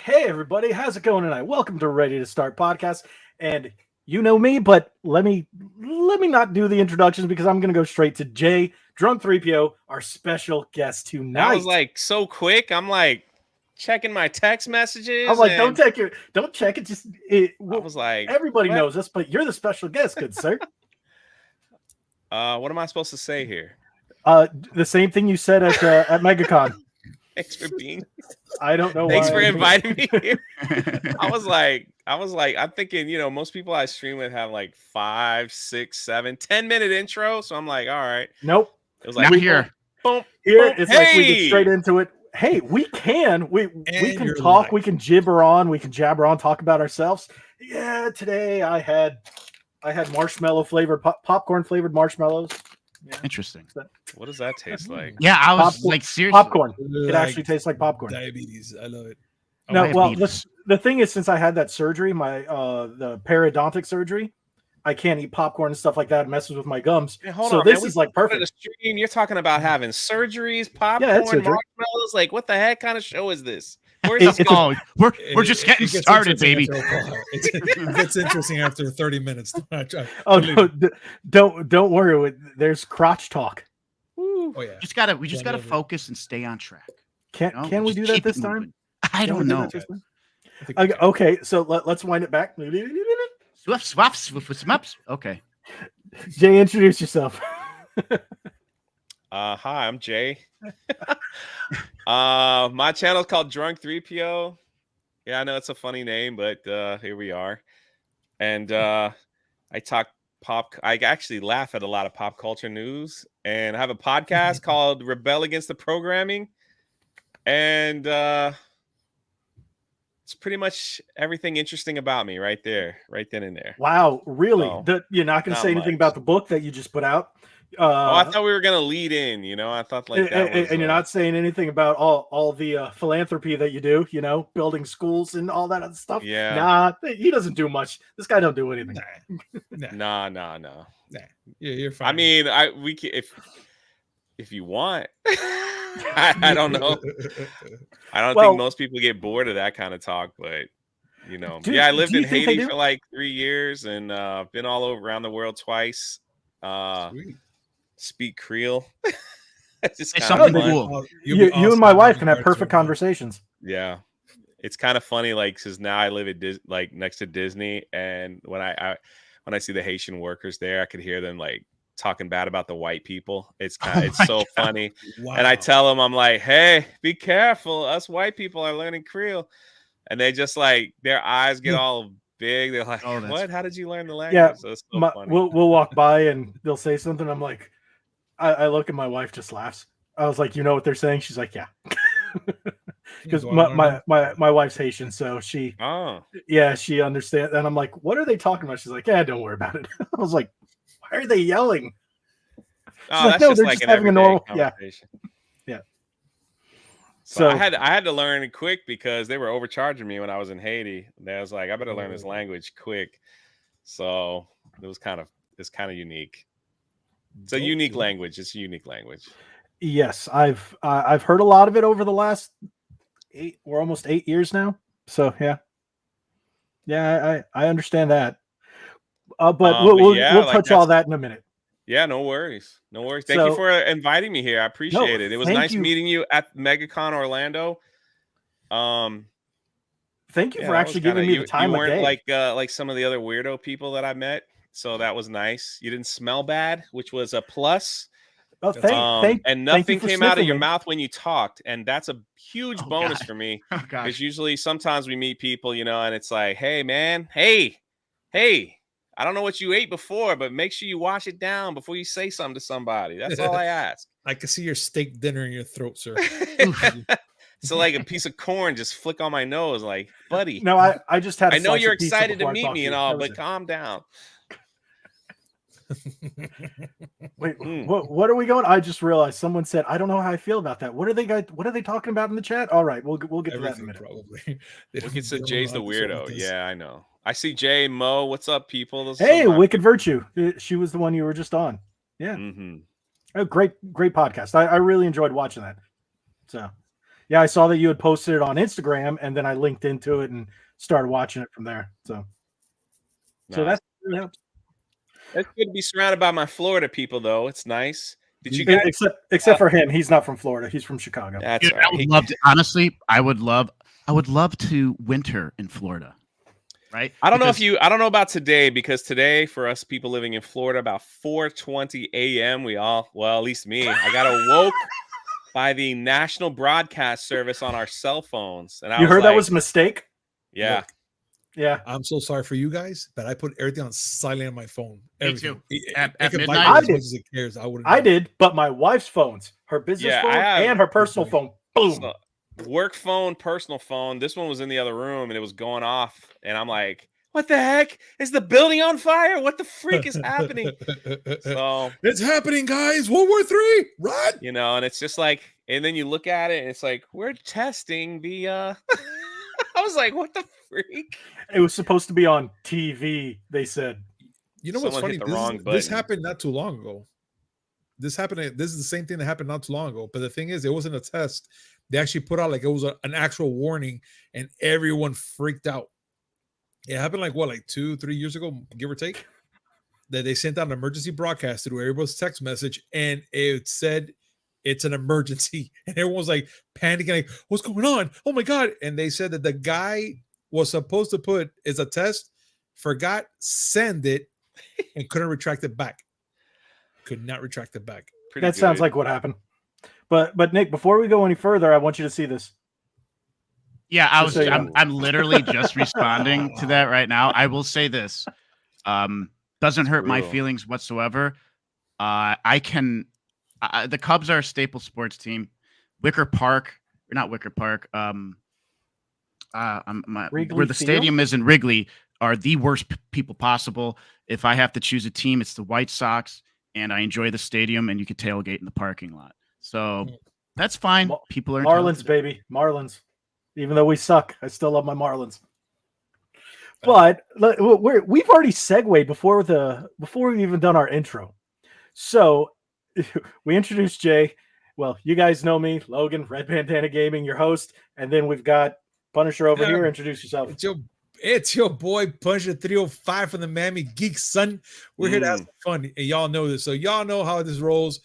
Hey everybody, how's it going tonight? Welcome to RedE2Start Podcast. And you know me, but let me not do the introductions because I'm gonna go straight to Jay, Drunk3po, our special guest tonight. That was like so quick. I'm like checking my text messages. I'm like, don't check it. I was like, everybody what? knows us, but you're the special guest, good sir. What am I supposed to say here? The same thing you said at MegaCon. Thanks for being. I don't know. Thanks why. for inviting me here. I was like, I'm thinking, most people I stream with have like 5, 6, 7, 10-minute intro. So I'm like, all right. Nope. It was like not here. Boom, Here boom, it's hey! like we get straight into it. Hey, we can talk, live. we can jibber on, we can jabber on, talk about ourselves. Yeah, today I had marshmallow flavored popcorn flavored marshmallows. Yeah. Interesting. What does that taste like? Yeah, I was Popcorn- like, seriously. Popcorn. It actually tastes like popcorn. Diabetes. I love it. No, well, Diabetes. the thing is, since I had that surgery, my the periodontic surgery, I can't eat popcorn and stuff like that. It messes with my gums. Hey, hold so on, this man. is like Started perfect. a stream. You're talking about having surgeries, popcorn, Yeah, it's surgery. marshmallows. Like, what the heck kind of show is this? Where's It's this a- going? Oh, we're just getting It gets started, interesting baby. after a while. It gets interesting after 30 minutes. Oh no, don't worry. There's crotch talk. Oh yeah. We just gotta Whatever. focus and stay on track. Can you know? can we Just do that keep it this time? moving. I Can don't we do know. that this time? I think we can. Okay, so let's wind it back. Swaps. Okay. Jay, introduce yourself. Hi, I'm Jay. My channel is called Drunk3po. Yeah, I know it's a funny name, but here we are. And I actually laugh at a lot of pop culture news, and I have a podcast called Rebel Against the Programming. And it's pretty much everything interesting about me right there, right then and there. Wow, really? Oh, You're not going to not say anything much. about the book that you just put out? Oh, I thought we were gonna lead in, I thought like that was, and you're not saying anything about all the philanthropy that you do, building schools and all that other stuff. Yeah. Nah, he doesn't do much. This guy don't do anything. Nah, nah. yeah, you're fine. I mean, we can, if you want. I don't know. I don't think most people get bored of that kind of talk, but Dude, yeah, I lived do you in think they Haiti do? for like 3 years, and been all around the world twice. Sweet. Speak Creole. It's just It's kind something of fun. cool. You and my wife can have perfect conversations. Yeah, it's kind of funny, like, because now I live at like next to Disney, and when I see the Haitian workers there, I could hear them like talking bad about the white people. It's so funny. Wow. And I tell them, I'm like, hey, be careful. Us white people are learning Creole. And they just like, their eyes get all big. They're like, Oh, that's- what? How did you learn the language? Yeah, So it's so funny. we'll walk by and they'll say something. I'm like, I look at my wife, just laughs. I was like, you know what they're saying? She's like, yeah. Because my wife's Haitian, so she understands. And I'm like, what are they talking about? She's like, yeah, don't worry about it. I was like, why are they yelling? Oh, like, that's no, just they're like just an having a everyday normal- conversation. Yeah. So So- I had to learn it quick because they were overcharging me when I was in Haiti. They was like, I better learn this language quick. So it's kind of unique. It's a unique language. It's a unique language. Yes, I've heard a lot of it over the last 8 years now. So yeah, I understand that. But we'll like touch all that in a minute. Yeah, no worries. Thank you for inviting me here. I appreciate it. It was nice meeting you at MegaCon Orlando. Thank you for actually giving me the time you of day. weren't like some of the other weirdo people that I met, so that was nice. You didn't smell bad, which was a plus. Oh, and nothing for came out of sniffing your me. mouth when you talked, and that's a huge bonus God. for me. Oh Because gosh. usually, sometimes we meet people, and it's like, hey, man, hey, I don't know what you ate before, but make sure you wash it down before you say something to somebody. That's all I ask. I can see your steak dinner in your throat, sir. So like a piece of corn just flick on my nose, like, buddy. No, I just had. I know you're excited to meet me and all, but calm down. Wait, what are we going? I just realized someone said, I don't know how I feel about that. What are they talking about in the chat? All right, we'll get to that in a minute. Probably. Wicked said Jay's the weirdo. Yeah, I know. I see Jay, Mo. What's up, people? Hey, Wicked Virtue. She was the one you were just on. Yeah. Mm-hmm. Oh, great podcast. I really enjoyed watching that. So Yeah, I saw that you had posted it on Instagram, and then I linked into it and started watching it from there. So Nice. that's It's good to be surrounded by my Florida people, though. It's nice. Did you guys? except for him, he's not from Florida. He's from Chicago. That's Dude, all right. I would love to, honestly, I would love to winter in Florida. Right? I don't know about today, because today for us people living in Florida, about 4:20 a.m. well, at least me, I got awoke by the national broadcast service on our cell phones. And You heard that was a mistake? Yeah. Look, Yeah. I'm so sorry for you guys, but I put everything on silent on my phone. Me too. At It could midnight? vibrate I as did. much as it cares. I did, but my wife's phones, her business phone and her personal phone, boom. So, work phone, personal phone. This one was in the other room and it was going off. And I'm like, what the heck? Is the building on fire? What the freak is happening? So it's happening, guys. World War III, run! And it's just like, and then you look at it and it's like, we're testing the I was like, what the freak? It was supposed to be on TV, they said. You know what's Someone funny? hit the wrong This button. happened not too long ago. This is the same thing that happened not too long ago. But the thing is, it wasn't a test. They actually put out like it was an actual warning, and everyone freaked out. It happened like 2-3 years ago, give or take. That they sent out an emergency broadcast through everybody's text message, and it said it's an emergency, and everyone was like panicking, like, "What's going on? Oh my god!" And they said that the guy was supposed to put as a test, forgot, send it, and couldn't retract it back. Could not retract it back. That sounds like what happened. But Nick, before we go any further, I want you to see this. Yeah, I'm literally just responding to that right now. I will say this. Doesn't hurt my feelings whatsoever. The Cubs are a staple sports team. Where the stadium is in Wrigley are the worst people possible. If I have to choose a team, it's the White Sox, and I enjoy the stadium, and you could tailgate in the parking lot. So that's fine. People are Marlins, baby. Marlins. Even though we suck, I still love my Marlins. But we've already segued before we've even done our intro. So we introduced Jay. Well, you guys know me, Logan, Red Bandana Gaming, your host. And then we've got Punisher over here. Introduce yourself. It's your boy Punisher 305 from the Miami Geeks, son. We're here to have some fun, and y'all know this. So y'all know how this rolls.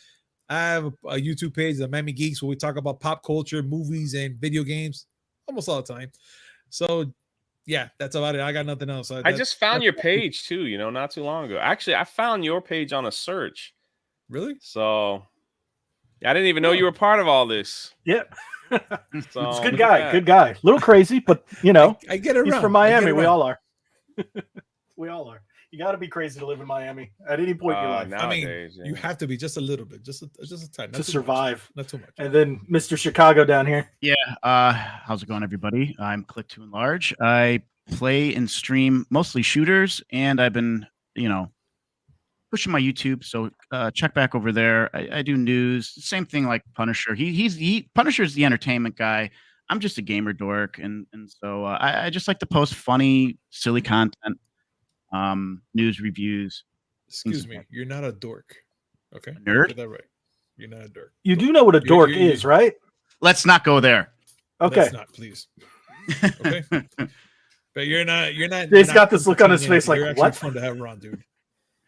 I have a YouTube page, the Miami Geeks, where we talk about pop culture, movies, and video games almost all the time. So yeah, that's about it. I got nothing else. I just found your page too, not too long ago. Actually, I found your page on a search. Really? So I didn't even know you were part of all this. Yep. So, it's a good guy. Good guy. A little crazy, but I get it. He's from Miami. We all are. We all are. You got to be crazy to live in Miami at any point in your life. Nowadays, you have to be just a little bit, just a tiny, to survive. Not too much. And then Mr. Chicago down here. Yeah. How's it going, everybody? I'm ClickToEnlarge. I play and stream mostly shooters, and I've been, pushing my YouTube. So check back over there. I do news. Same thing like Punisher. Punisher's the entertainment guy. I'm just a gamer dork, and so I just like to post funny, silly content, news reviews. Excuse me, you're not a dork. Okay, nerd. Get that right. You're not a dork. You do know what a dork is, right? Let's not go there. Okay. Let's not, please. Okay. But you're not. He's got this look on his face like, what? Fun to have around, dude.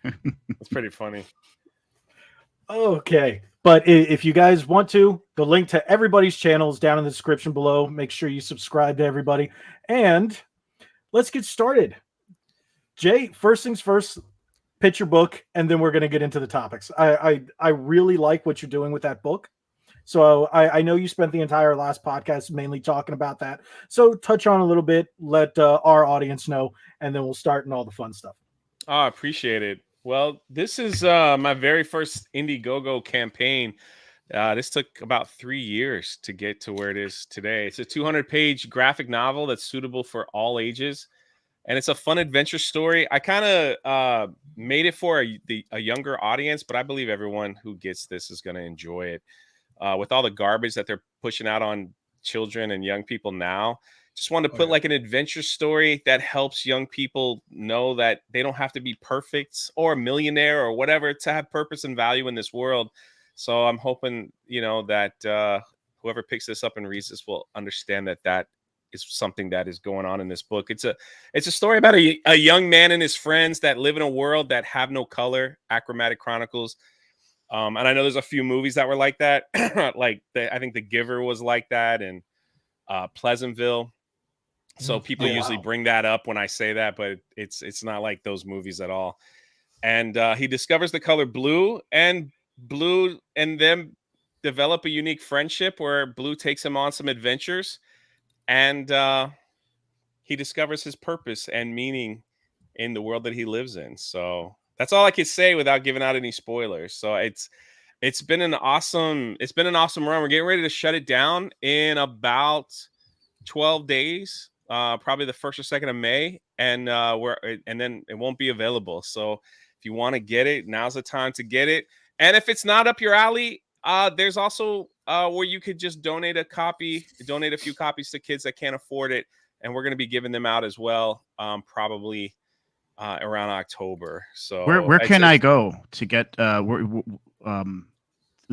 That's pretty funny. Okay. But if you guys want to, the link to everybody's channel is down in the description below. Make sure you subscribe to everybody. And let's get started. Jay, first things first, pitch your book, and then we're going to get into the topics. I really like what you're doing with that book. So I know you spent the entire last podcast mainly talking about that. So touch on a little bit, let our audience know, and then we'll start in all the fun stuff. Oh, I appreciate it. Well, this is my very first Indiegogo campaign. This took about 3 years to get to where it is today. It's a 200-page graphic novel that's suitable for all ages, and it's a fun adventure story. I kind of made it for a younger audience, but I believe everyone who gets this is going to enjoy it. With all the garbage that they're pushing out on children and young people now, just wanted to put like an adventure story that helps young people know that they don't have to be perfect or a millionaire or whatever to have purpose and value in this world. So I'm hoping, that whoever picks this up and reads this will understand that is something that is going on in this book. It's a story about a young man and his friends that live in a world that have no color. Achromatic Chronicles. And I know there's a few movies that were like that. I think The Giver was like that, and Pleasantville. So people usually bring that up when I say that, but it's not like those movies at all. And he discovers the color blue, and Blue and them develop a unique friendship where Blue takes him on some adventures, and he discovers his purpose and meaning in the world that he lives in. So that's all I can say without giving out any spoilers. So it's been an awesome run. We're getting ready to shut it down in about 12 days, probably the 1st or 2nd of May, and then it won't be available. So if you want to get it, now's the time to get it. And if it's not up your alley, there's also where you could just donate a few copies to kids that can't afford it, and we're going to be giving them out as well, probably around October. So where can I go to get it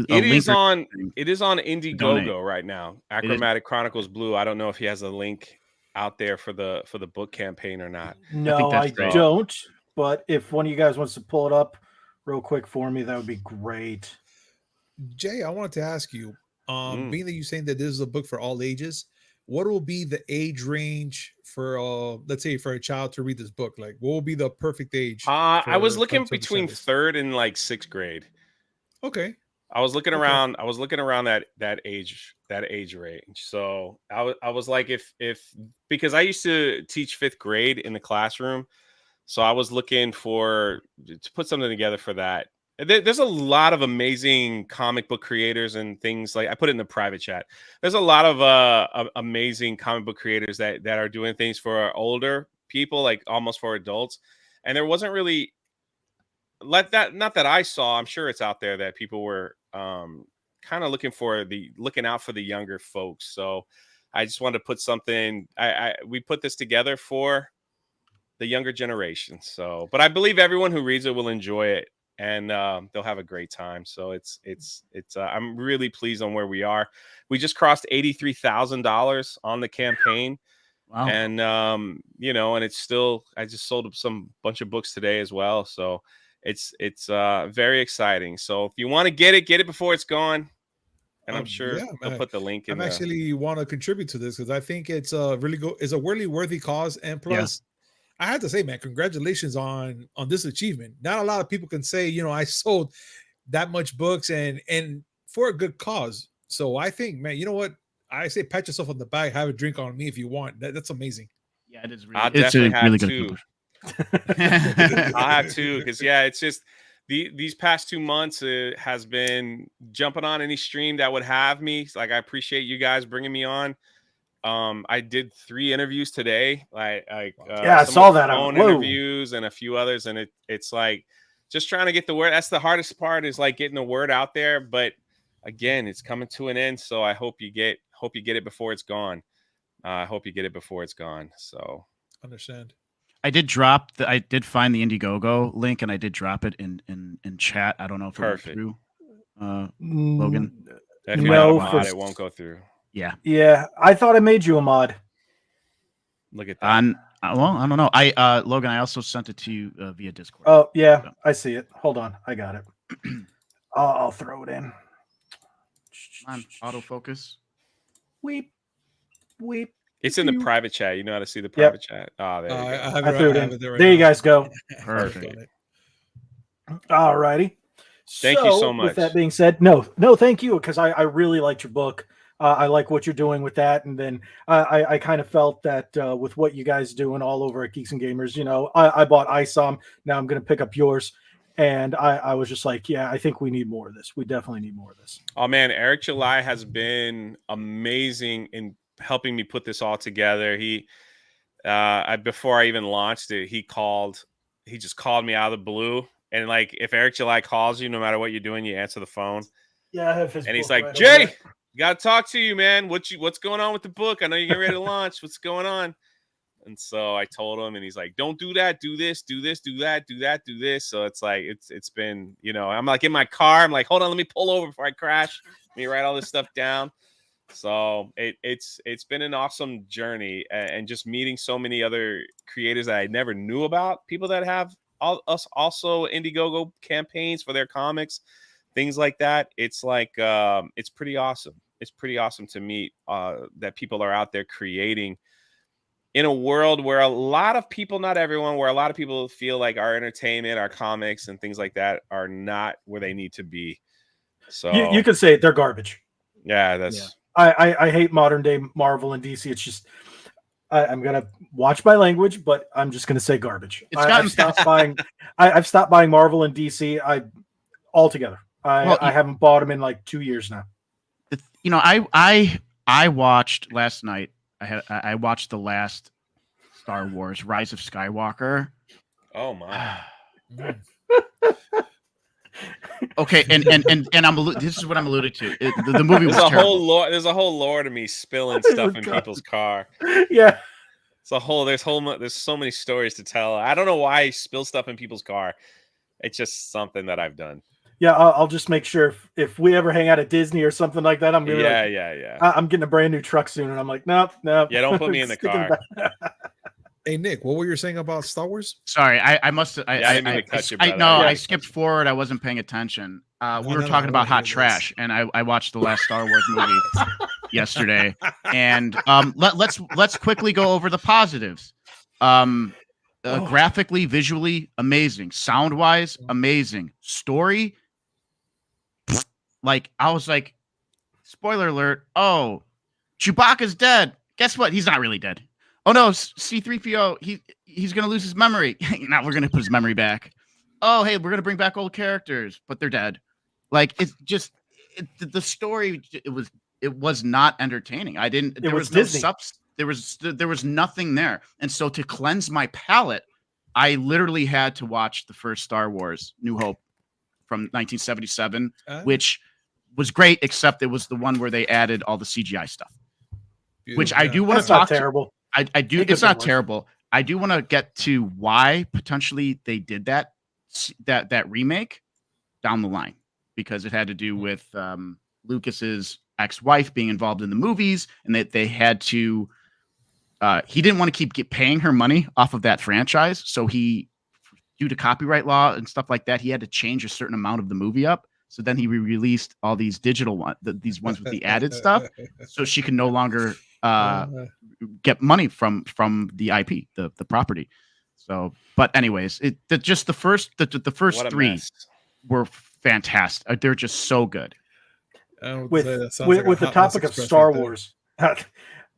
is on Indiegogo right now. Achromatic Chronicles Blue. I don't know if he has a link out there for the book campaign or not. No, I don't. But if one of you guys wants to pull it up real quick for me, that would be great. Jay, I wanted to ask you, being that you're saying that this is a book for all ages, what will be the age range for let's say for a child to read this book? Like, what will be the perfect age? I was looking between 3rd and like 6th grade. Okay. I was looking around that age range. So I was like, if because I used to teach 5th grade in the classroom, so I was looking to put something together for that. There's a lot of amazing comic book creators and things, like I put it in the private chat. There's a lot of amazing comic book creators that are doing things for older people, like almost for adults. And there wasn't really not that I saw. I'm sure it's out there that people were kind of looking out for the younger folks. So I just wanted to put something. We put this together for the younger generation. So, but I believe everyone who reads it will enjoy it, and they'll have a great time. So it's I'm really pleased on where we are. We just crossed $83,000 on the campaign. Wow. And and it's still, I just sold some bunch of books today as well. So it's very exciting. So if you want to get it before it's gone. And I'm sure they'll put the link in. I actually want to contribute to this because I think it's a really worthy cause. And plus, I have to say, man, congratulations on this achievement. Not a lot of people can say, I sold that much books and for a good cause. So I think, man, you know what? I say pat yourself on the back, have a drink on me if you want. That's amazing. Yeah, it is. It's a really good. I'll have to, because it's just these past 2 months it has been jumping on any stream that would have me. Like, I appreciate you guys bringing me on. I did 3 interviews today. I saw that on interviews and a few others, and it's like just trying to get the word. That's the hardest part, is like getting the word out there. But again, it's coming to an end, so I hope you get it before it's gone. I hope you get it before it's gone. So understand. I did find the Indiegogo link, and I did drop it in chat. I don't know if it went through, Logan. If you're not a mod, it won't go through. Yeah. I thought I made you a mod. Look at that. Well, I don't know. Logan, I also sent it to you via Discord. Oh yeah, so. I see it. Hold on, I got it. I'll throw it in. Autofocus. Weep. It's in the private chat. You know how to see the private chat. Oh, there you go. I threw it in. There you guys go. Perfect. All righty. Thank you so much. With that being said, no, thank you, because I really liked your book. I like what you're doing with that, and then I kind of felt that with what you guys doing all over at Geeks and Gamers, I bought ISOM. Now I'm going to pick up yours, and I was just like, I think we need more of this. We definitely need more of this. Oh man, Eric July has been amazing in helping me put this all together. He before I even launched it, he just called me out of the blue. And like, if Eric July calls you, no matter what you're doing, you answer the phone. Yeah, I have his. And he's like, Jay, got to talk to you, man. What's going on with the book? I know you're getting ready to launch. What's going on? And so I told him, and he's like, don't do that. Do this, do this, do that, do that, do this. So it's like, it's been, I'm like in my car. I'm like, hold on, let me pull over before I crash. Let me write all this stuff down. So it's been an awesome journey, and just meeting so many other creators that I never knew about, people that have also Indiegogo campaigns for their comics, things like that. It's like it's pretty awesome. It's pretty awesome to meet that people are out there creating in a world where a lot of people, not everyone, where a lot of people feel like our entertainment, our comics and things like that are not where they need to be. So you could say they're garbage. Yeah, that's I hate modern day Marvel and DC. It's just I'm gonna watch my language, but I'm just gonna say garbage. I've stopped buying. I've stopped buying Marvel and DC. Altogether. I haven't bought them in like 2 years now. You know, I watched last night. I watched the last Star Wars: Rise of Skywalker. Oh my. Okay, and this is what I'm alluding to. The movie was terrible. There's a whole lore to me spilling stuff in people's car. Yeah, there's so many stories to tell. I don't know why I spill stuff in people's car. It's just something that I've done. Yeah, I'll just make sure if we ever hang out at Disney or something like that, I'm gonna I'm getting a brand new truck soon, and I'm like, nope. Yeah, don't put me in the car. Hey Nick, what were you saying about Star Wars? Sorry, I must. I skipped forward. I wasn't paying attention. We were talking about hot trash, and I watched the last Star Wars movie yesterday. And let's quickly go over the positives. Graphically, visually, amazing. Sound wise, amazing. Story, like I was like, spoiler alert. Oh, Chewbacca's dead. Guess what? He's not really dead. Oh no, C-3PO, he's gonna lose his memory. Now we're gonna put his memory back. Oh hey, we're gonna bring back old characters, but they're dead. Like it's just the story. It was not entertaining. There was nothing there, and so to cleanse my palate, I literally had to watch the first Star Wars: New Hope from 1977, which was great, except it was the one where they added all the CGI stuff, which I do want to talk. Terrible. I do. It's not terrible. I do want to get to why potentially they did that remake down the line, because it had to do with Lucas's ex-wife being involved in the movies, and that they had to. He didn't want to keep paying her money off of that franchise, so he, due to copyright law and stuff like that, he had to change a certain amount of the movie up. So then he released all these digital ones, these ones with the added stuff, so she can no longer get money from the IP, the property. So, but anyways, just the first three were fantastic. They're just so good. With the topic of Star Wars,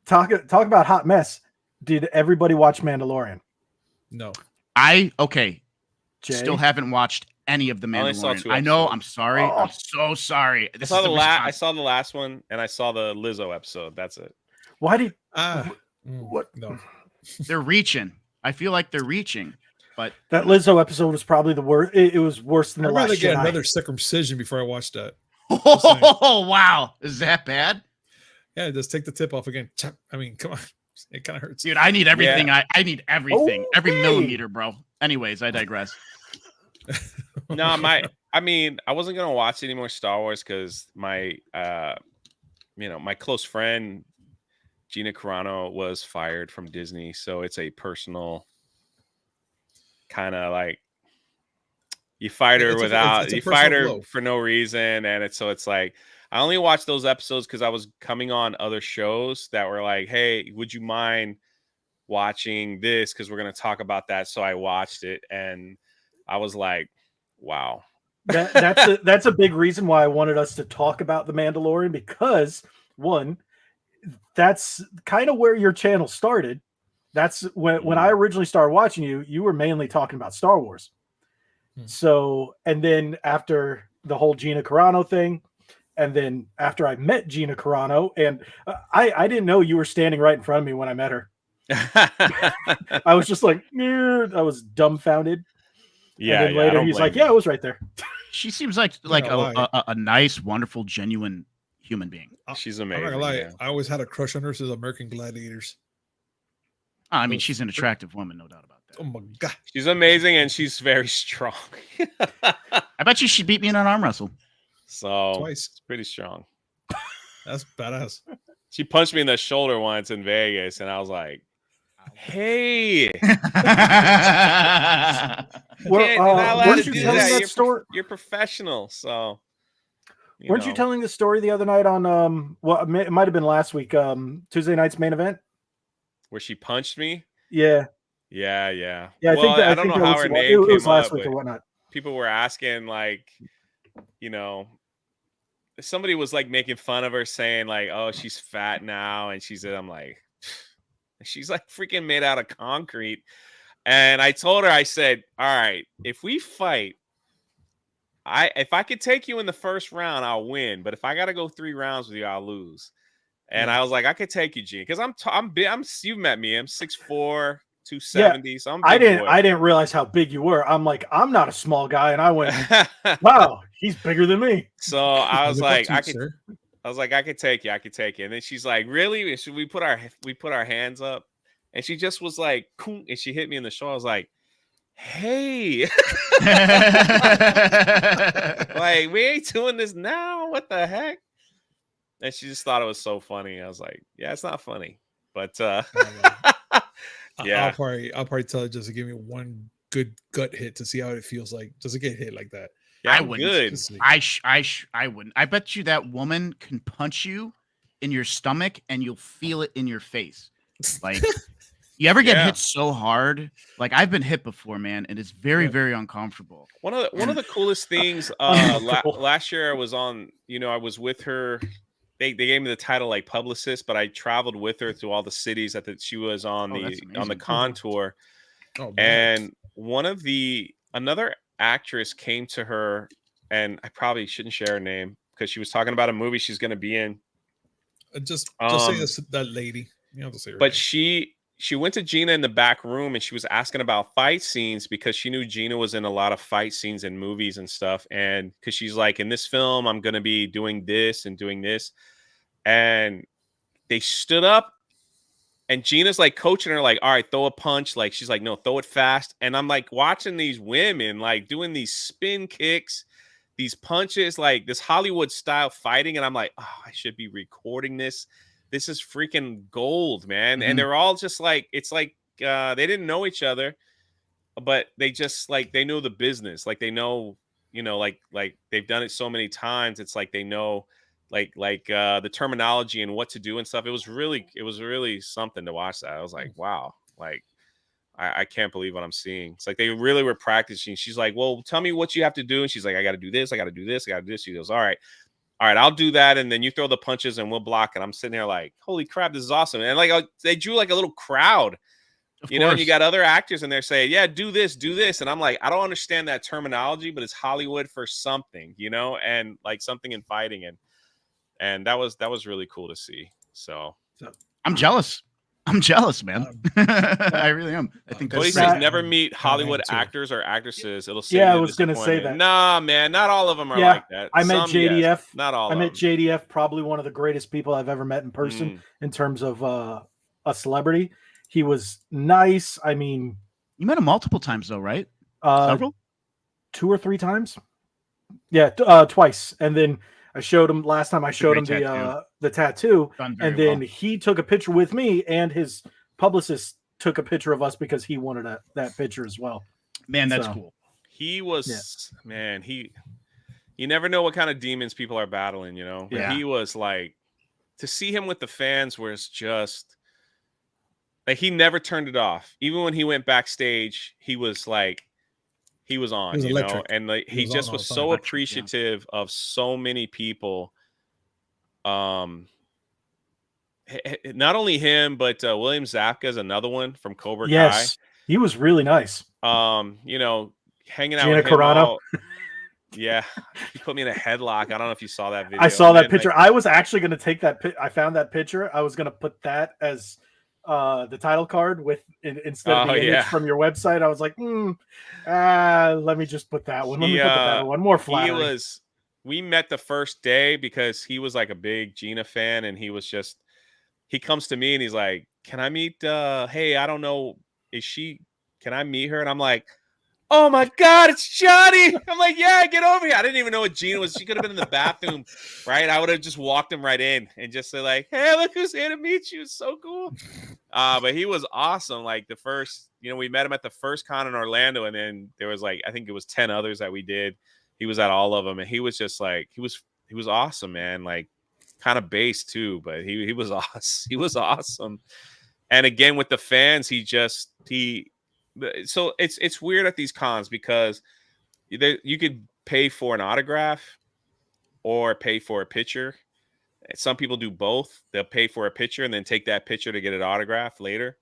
talk about hot mess. Did everybody watch Mandalorian? No. Still haven't watched any of the Mandalorian. I know. I'm sorry. I'm so sorry. I saw the last one, and I saw the Lizzo episode. That's it. Why did what? No, they're reaching. I feel like they're reaching, but that Lizzo episode was probably the worst. It was worse than the last. I'd rather get another circumcision before I watch that. Oh wow, is that bad? Yeah, just take the tip off again. I mean, come on, it kind of hurts, dude. I need everything. Yeah. I need everything, every millimeter, bro. Anyways, I digress. No, I wasn't gonna watch any more Star Wars because my close friend Gina Carano was fired from Disney, so it's a personal kind of like you fired her for no reason, and it's like I only watched those episodes because I was coming on other shows that were like, hey, would you mind watching this because we're gonna talk about that? So I watched it, and I was like, wow. That's a big reason why I wanted us to talk about The Mandalorian, because one, that's kind of where your channel started. That's when I originally started watching you were mainly talking about Star Wars. So, and then after the whole Gina Carano thing, and then after I met Gina Carano, and I didn't know you were standing right in front of me when I met her. I was just like, I was dumbfounded. Yeah. And then later he's like, I was right there. She seems like a nice, wonderful, genuine human being. She's amazing. I'm not gonna lie. Yeah. I always had a crush on her since American Gladiators. I mean, she's an attractive woman, no doubt about that. Oh my god, she's amazing, and she's very strong. I bet you she beat me in an arm wrestle. So twice. It's pretty strong. That's badass. She punched me in the shoulder once in Vegas, and I was like, "Hey, you're not allowed weren't to you do telling that. that story? You're professional." So, Weren't you telling the story the other night on well, it might have been last week, Tuesday night's main event, where she punched me? Yeah. Yeah. I Well, think I don't know how her name it was came last up, week but or whatnot. people were asking, like, you know, somebody was like making fun of her, saying like, "Oh, she's fat now," and she said, "I'm like, she's like freaking made out of concrete." And I told her, I said, "All right, if we fight, if I could take you in the first round, I'll win. But if I got to go 3 rounds with you, I'll lose." And I was like, "I could take you, Gene, because I'm big. You've met me. I'm 6'4", 270. So I'm big boy. I didn't realize how big you were. I'm like, I'm not a small guy, and I went, wow, he's bigger than me. So I was like, I could take you. And then she's like, "Really? Should we put our hands up?" And she just was like, and she hit me in the shoulder. I was like, "Hey, like, we ain't doing this now. What the heck?" And she just thought it was so funny. I was like, "Yeah, it's not funny, but yeah." I'll probably tell her just to give me one good gut hit to see how it feels like. Just to get hit like that. Yeah, I I'm wouldn't. good. I wouldn't. I bet you that woman can punch you in your stomach and you'll feel it in your face. Like, you ever get hit so hard? Like, I've been hit before, man, and it's very, very uncomfortable. One of the coolest things last year, I was on. I was with her. They gave me the title like publicist, but I traveled with her through all the cities that she was on the con tour. Oh, and another actress came to her, and I probably shouldn't share her name because she was talking about a movie she's going to be in. Just say that lady. You don't have to say her but name. She went to Gina in the back room, and she was asking about fight scenes because she knew Gina was in a lot of fight scenes in movies and stuff. And because she's like, in this film, I'm going to be doing this and doing this. And they stood up, and Gina's like coaching her, like, all right, throw a punch. Like, she's like, no, throw it fast. And I'm like watching these women like doing these spin kicks, these punches, like this Hollywood style fighting. And I'm like, oh, I should be recording this. This is freaking gold, man. And they're all just like, it's like they didn't know each other, but they just like, they know the business. Like, they know, like they've done it so many times. It's like they know like the terminology and what to do and stuff. It was really something to watch that. I was like, wow, like I can't believe what I'm seeing. It's like they really were practicing. She's like, well, tell me what you have to do. And she's like, I got to do this. I got to do this. I got to do this. She goes, all right, I'll do that. And then you throw the punches and we'll block it. I'm sitting there like, holy crap, this is awesome. And like, they drew like a little crowd, and you got other actors in there saying, yeah, do this. And I'm like, I don't understand that terminology, but it's Hollywood for something, and like something in fighting. And that was really cool to see. So I'm jealous. I'm jealous, man. I really am. I think Cody says never meet Hollywood actors or actresses. It'll say I was going to say that. Nah, man, not all of them are like that. I met JDF. Yes, not all. I met JDF, probably one of the greatest people I've ever met in person in terms of a celebrity. He was nice. I mean, you met him multiple times, though, right? Several, 2 or 3 times. Yeah, twice, and then. I showed him last time. I showed him the tattoo, and then he took a picture with me, and his publicist took a picture of us because he wanted that picture as well. Man, that's cool. He was man. You never know what kind of demons people are battling. Yeah. He was like, to see him with the fans was just like he never turned it off. Even when he went backstage, he was like. He was on, and like he just was so appreciative of so many people. Not only him, but William Zabka is another one from Cobra Kai. Yes, he was really nice. Hanging out Gina with him. Carano. Yeah, he put me in a headlock. I don't know if you saw that video. I saw that picture. I was actually going to take that. I found that picture. I was going to put that as the title card instead of the image from your website. I was like, let me just put that one. Let me put the better one. More flattering. We met the first day because he was like a big Gina fan, and he comes to me and he's like, can I meet hey, I don't know, can I meet her? And I'm like, oh my God, it's Johnny. I'm like, yeah, get over here. I didn't even know what Gina was. She could have been in the bathroom, right? I would have just walked him right in and just said like, hey, look who's here to meet you. It's so cool. But he was awesome. Like the first, we met him at the first con in Orlando, and then there was like, I think it was 10 others that we did. He was at all of them, and he was just like, he was awesome, man. Like kind of bass too, but he was awesome. He was awesome. And again, with the fans, so it's weird at these cons because you could pay for an autograph or pay for a picture. Some people do both. They'll pay for a picture and then take that picture to get an autograph later.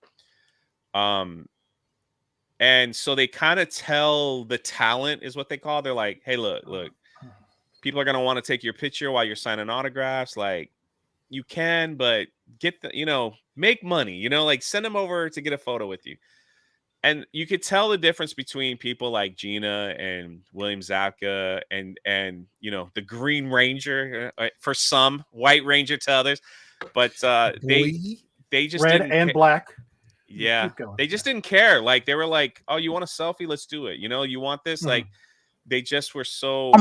And so they kind of tell the talent is what they call. They're like, hey, look, people are going to want to take your picture while you're signing autographs. Like you can, but get make money, like send them over to get a photo with you. And you could tell the difference between people like Gina and William Zabka and the Green Ranger for some, White Ranger to others, but they just red and black. Yeah, they just didn't care. Like they were like, "Oh, you want a selfie? Let's do it." You want this? Like they just were so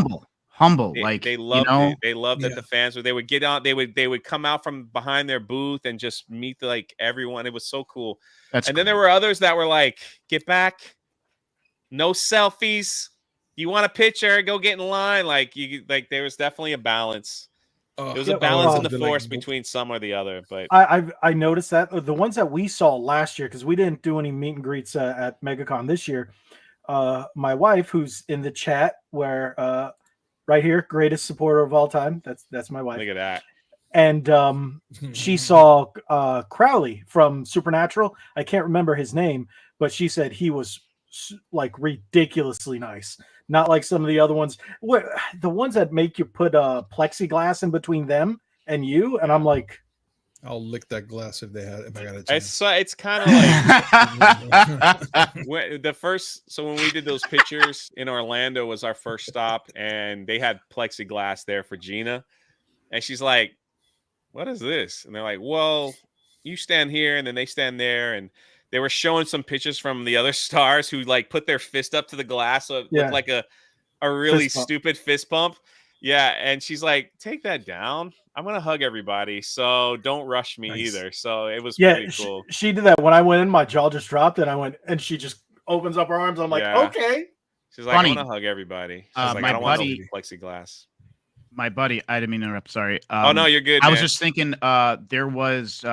humble. They loved it. They loved that the fans were. They would get out. They would come out from behind their booth and just meet like everyone. It was so cool. Then there were others that were like, "Get back, no selfies. You want a picture? Go get in line." Like there was definitely a balance. There was a balance in the force between some or the other. But I noticed that the ones that we saw last year, because we didn't do any meet and greets at MegaCon this year. My wife, who's in the chat, where right here, greatest supporter of all time. That's my wife. Look at that. And she saw Crowley from Supernatural. I can't remember his name, but she said he was like ridiculously nice. Not like some of the other ones. The ones that make you put plexiglass in between them and you. And I'm like, I'll lick that glass if I got a chance. It's kind of like So when we did those pictures in Orlando was our first stop, and they had plexiglass there for Gina, and she's like, "What is this?" And they're like, "Well, you stand here," and then they stand there, and they were showing some pictures from the other stars who like put their fist up to the glass, so it looked like a really stupid fist pump. Yeah, and she's like, "Take that down. I'm gonna hug everybody, so don't rush me either." So it was pretty cool. She did that when I went in. My jaw just dropped, and I went, and she just opens up her arms. I'm like, okay. She's like, "I want to hug everybody." She's like, "I don't want no plexiglass." My buddy, I didn't mean to interrupt. Sorry. Oh no, you're good. I was just thinking. There was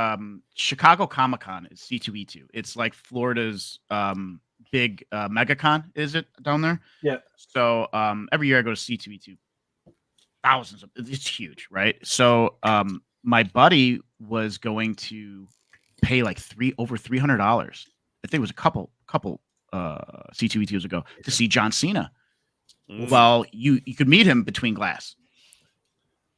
Chicago Comic-Con is C2E2. It's like Florida's big MegaCon. Is it down there? Yeah. So every year I go to C2E2. Thousands of it's huge, right? So my buddy was going to pay like over $300. I think it was a couple C2E2s ago to see John Cena. Well, you could meet him between glass.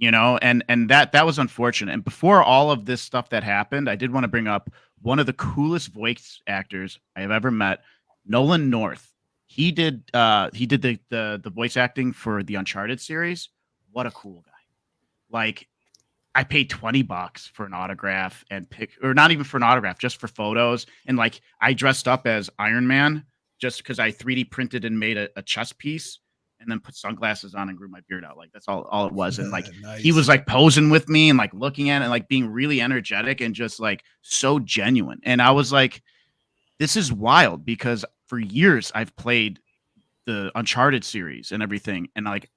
And that was unfortunate. And before all of this stuff that happened, I did want to bring up one of the coolest voice actors I have ever met, Nolan North. He did the voice acting for the Uncharted series. What a cool guy. Like I paid $20 for an autograph or not even for an autograph, just for photos. And like I dressed up as Iron Man just because I 3D printed and made a chest piece. And then put sunglasses on and grew my beard out. Like that's all it was. And like he was like posing with me and like looking at it and like being really energetic and just like so genuine. And I was like, this is wild because for years I've played the Uncharted series and everything. And like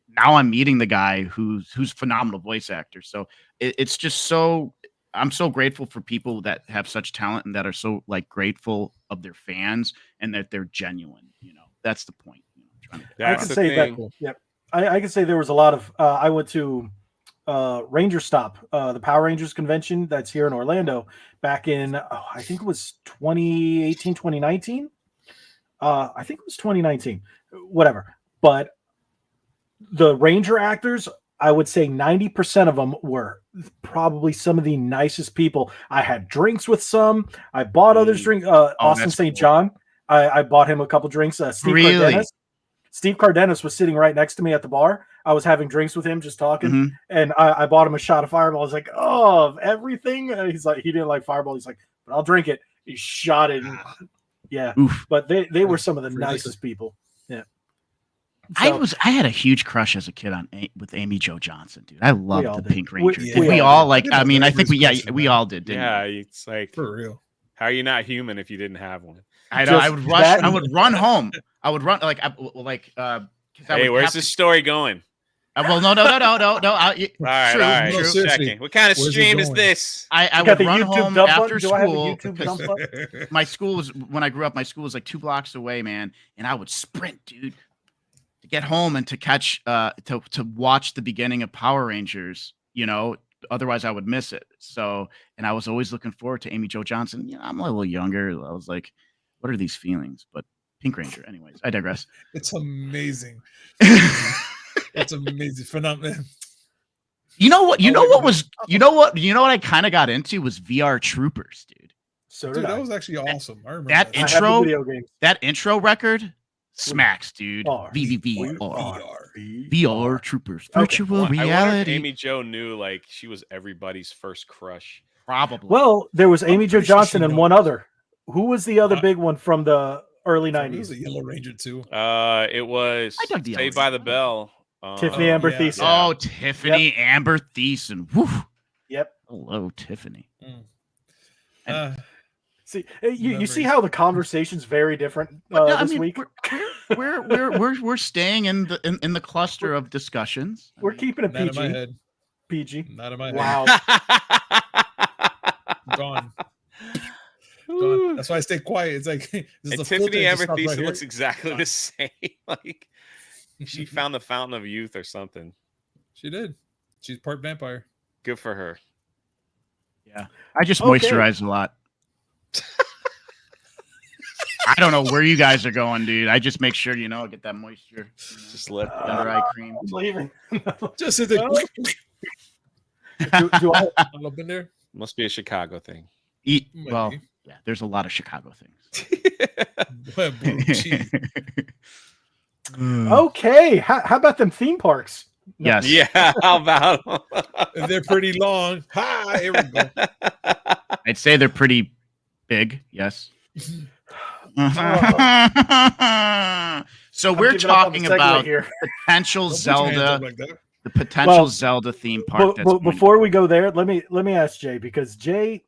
now I'm meeting the guy who's phenomenal voice actor. So it's just I'm so grateful for people that have such talent and that are so like grateful of their fans and that they're genuine. That's the point. I can say that. Yep, I can say there was a lot of. I went to Ranger Stop, the Power Rangers convention that's here in Orlando back in I think it was 2018, 2019. I think it was 2019, whatever. But the Ranger actors, I would say 90% of them were probably some of the nicest people. I had drinks with some. I bought others drinks. Austin St. Cool. John. I bought him a couple drinks. Steve Cardenas was sitting right next to me at the bar. I was having drinks with him, just talking, and I bought him a shot of Fireball. I was like, "Oh, of everything." And he's like, he didn't like Fireball. He's like, "But I'll drink it." He shot it. Yeah, Oof. but they were some of the Free nicest liquor. people. Yeah. I had a huge crush as a kid with Amy Jo Johnson, dude. I all loved the did. Pink Ranger. We- Did yeah, we we all did. like? We I did mean, I have think we crushes, we man. all did. Didn't Yeah, we? it's like, For real. how are you not human if you didn't have one? I know. I Just would rush. that- I would run home. I would run Hey, where's this story going? Well, no. All right, True, all right. true. Just Seriously, checking. What kind of where's it stream is going? this? I You would got the run YouTube home dump after button? Do I have a school. YouTube because dump button? my school was when I grew up. My school was like 2 blocks away, man, and I would sprint, dude, to get home and to catch to watch the beginning of Power Rangers. You know, otherwise I would miss it. So, and I was always looking forward to Amy Jo Johnson. You know, I'm a little younger. I was like, what are these feelings? But Pink Ranger. Anyways, I digress. It's amazing. It's amazing. Phenomenal. You know what I kind of got into was VR Troopers, dude. So Dude, did that I. was actually awesome. I remember That I have the intro- video games. That intro record smacks, dude. VR. VR Troopers. Okay. Virtual I wonder if reality. Amy Jo knew like she was everybody's first crush. Probably. Well, there was Amy Jo pretty sure Johnson she and knows. one other. Who was the other Uh, big one from the early It was 90s? a Yellow Ranger too. It was I dug the Saved Yellow by the Bell. Tiffany Oh, Amber yeah. Thiessen. Oh, Tiffany Amber Thiessen. Woo. Yep. Hello, Tiffany. Uh, See, you see Memories. how the conversation's very different But, no, I this mean, week. we're staying in the cluster of discussions. I We're mean, keeping it not in my PG. head. PG. Not in my Wow. head. Gone. Gone. That's why I stay quiet. It's like this is And the filter, Tiffany it Amber just stops right Thiessen here. looks exactly the same. Like she found the fountain of youth or something. She did. She's part vampire. Good for her. Yeah, I just Okay. moisturize a lot. I don't know where you guys are going, dude. I just make sure get that moisture. You know, Just let the under eye cream. I'm leaving. Just sit there. do I, All up in there. must be a Chicago thing. Eat Might well. be. Yeah, there's a lot of Chicago things. Well, blue cheese. okay. How about them theme parks? Yes. Yeah, how about They're pretty long. Ha! Here we go. I'd say they're pretty big. Yes. So I'm we're giving up on the talking segue about here. potential Don't put your hands up Zelda, like that. the potential Well, Zelda theme park. That's going to before we go there, let me ask Jay, because Jay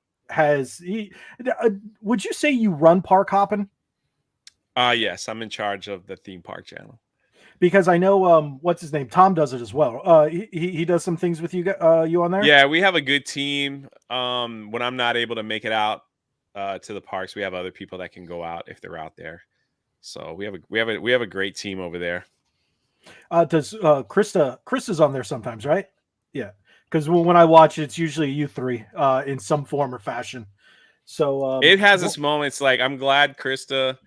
would you say you run park hopping? yes, I'm in charge of the theme park channel. Because I know what's his name, Tom does it as well. He does some things with you you on there. Yeah, we have a good team. When I'm not able to make it out to the parks, we have other people that can go out if they're out there. So we have a great team over there. Does Krista's on there sometimes, right? Yeah, because when I watch it, it's usually you three in some form or fashion. So It has its moments. Like I'm glad Krista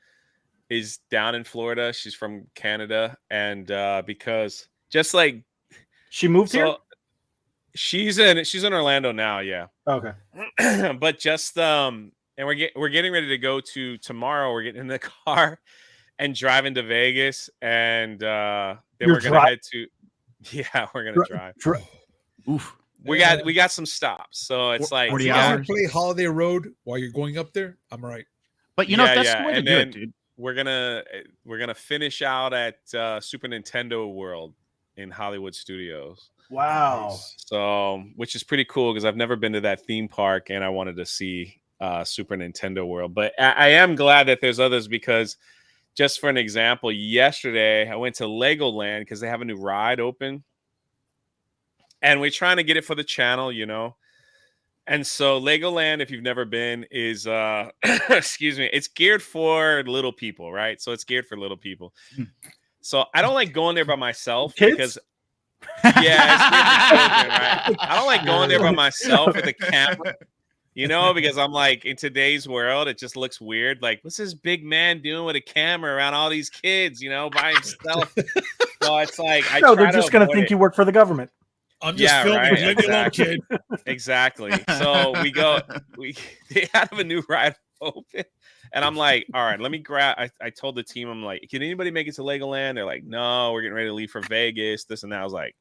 is down in Florida. She's from Canada, and because just like she moved here. She's in Orlando now. Yeah. Okay. But just and we're getting ready to go to tomorrow. We're getting in the car and driving to Vegas, and then You're we're gonna head to. Yeah, we're gonna drive. Oof. We got some stops, so it's like 40 You hours. guys play Holiday Road while you're going up there. I'm all right. But Yeah, that's yeah, the way to and do it, then- dude. we're gonna finish out at Super Nintendo World in Hollywood Studios. Wow. So, which is pretty cool because I've never been to that theme park and I wanted to see Super Nintendo World. But I am glad that there's others because, just for an example, yesterday I went to Legoland because they have a new ride open, and we're trying to get it for the channel, you know. And so Legoland, if you've never been, is excuse me, it's geared for little people, right? So it's geared for little people. So I don't like going there by myself Kids? because yeah, it's geared for children, right? I don't like going there by myself with a camera, you know, because I'm like, in today's world, it just looks weird. Like, what's this big man doing with a camera around all these kids, you know, by himself? So it's like, No, they're just gonna think you work for the government. I'm just Yeah, filming. right, Leave me alone, exactly. kid. Exactly. So they have a new ride open, and I'm like, all right, let me grab. I told the team, I'm like, can anybody make it to Legoland? They're like, no, we're getting ready to leave for Vegas, this and that. I was like,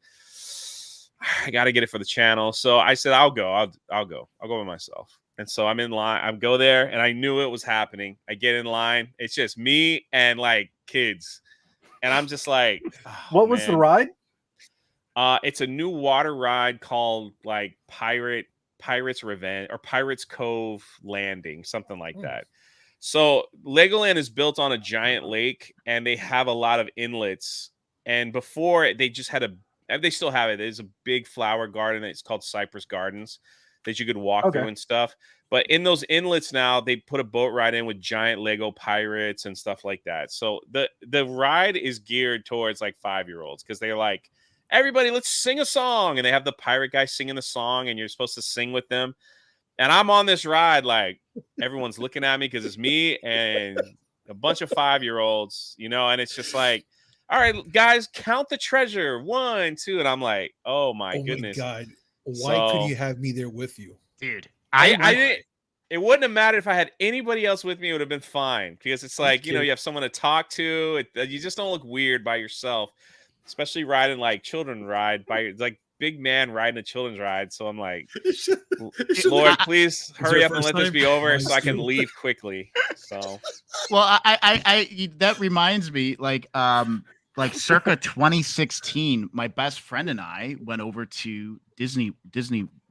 I got to get it for the channel. So I said, I'll go by myself. And so I'm in line. I go there, and I knew it was happening. I get in line. It's just me and like kids, and I'm just like, oh, what was the ride? It's a new water ride called like Pirates Revenge or Pirates Cove Landing, something like that. So Legoland is built on a giant lake, and they have a lot of inlets. And before they just had they still have it. There's a big flower garden. It's called Cypress Gardens that you could walk through and stuff. But in those inlets now, they put a boat ride in with giant Lego pirates and stuff like that. So the ride is geared towards like 5-year-olds because they're like, everybody, let's sing a song. And they have the pirate guy singing the song, and you're supposed to sing with them. And I'm on this ride, like everyone's looking at me because it's me and a bunch of 5-year-olds, and it's just like, all right, guys, count the treasure. 1, 2. And I'm like, oh my goodness. My God. Why could you have me there with you? Dude, I didn't. It wouldn't have mattered if I had anybody else with me. It would have been fine because it's like, you have someone to talk to. You just don't look weird by yourself, especially riding like children ride by like big man riding a children's ride. So I'm like, Lord, please hurry up and let this be over so I can leave quickly. So, well, I that reminds me, like circa 2016, my best friend and I went over to Disney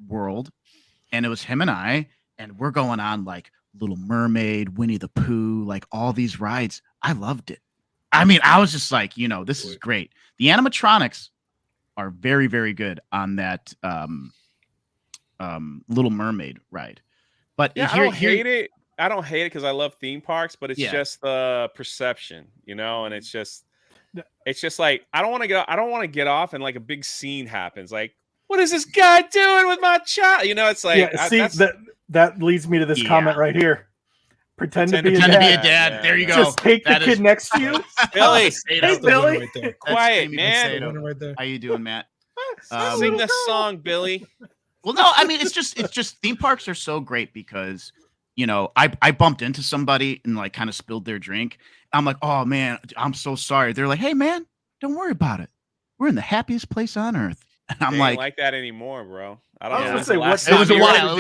World, and it was him and I, and we're going on like Little Mermaid, Winnie the Pooh, like all these rides. I loved it. I mean, I was just like, this is great. The animatronics are very, very good on that Little Mermaid ride. But yeah, I don't hate it. I don't hate it because I love theme parks, but it's just the perception, and it's just like I don't want to get off and like a big scene happens. Like, what is this guy doing with my child? It's like that leads me to this comment right here. Pretend to be a dad. Yeah, there you go. Just take the kid next to you. Billy. Hey, Billy. Right quiet, man. Right there. How you doing, Matt? Sing the song, Billy. Well, no, I mean, it's just theme parks are so great because, I bumped into somebody and like kind of spilled their drink. I'm like, oh man, I'm so sorry. They're like, hey man, don't worry about it. We're in the happiest place on earth. And I'm like, ain't like that anymore, bro. I don't know. It was a while.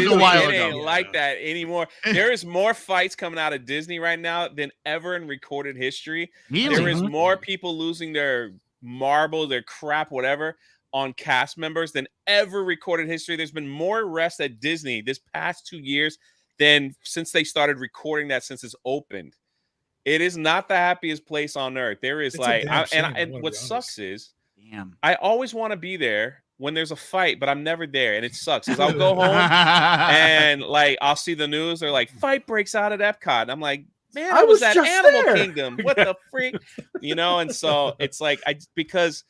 It ain't like that anymore. There is more fights coming out of Disney right now than ever in recorded history. Really? There is more people losing their marble, their crap, whatever, on cast members than ever recorded history. There's been more arrests at Disney this past 2 years than since they started recording that since it's opened. It is not the happiest place on earth. There is and what sucks is, I always want to be there when there's a fight, but I'm never there, and it sucks because I'll go home and like I'll see the news. They're like, fight breaks out at Epcot, and I'm like, man, I was at Animal Kingdom. What the freak, And so it's like because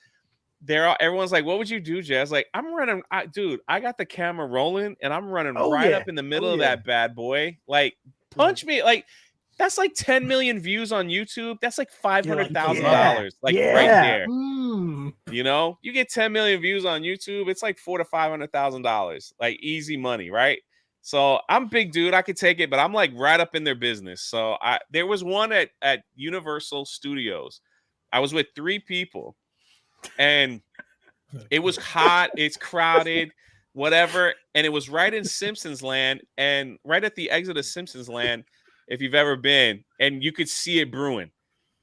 everyone's like, what would you do, Jazz? Like, I'm running, dude. I got the camera rolling, and I'm running up in the middle of that bad boy. Like, punch me, like. That's like 10 million views on YouTube. That's like $500,000, right there. You get 10 million views on YouTube. It's like $400,000 to $500,000, like easy money, right? So I'm big dude. I could take it, but I'm like right up in their business. So there was one at Universal Studios. I was with 3 people, and it was hot. It's crowded, whatever, and it was right in Simpsons Land, and right at the exit of Simpsons Land. If you've ever been, and you could see it brewing,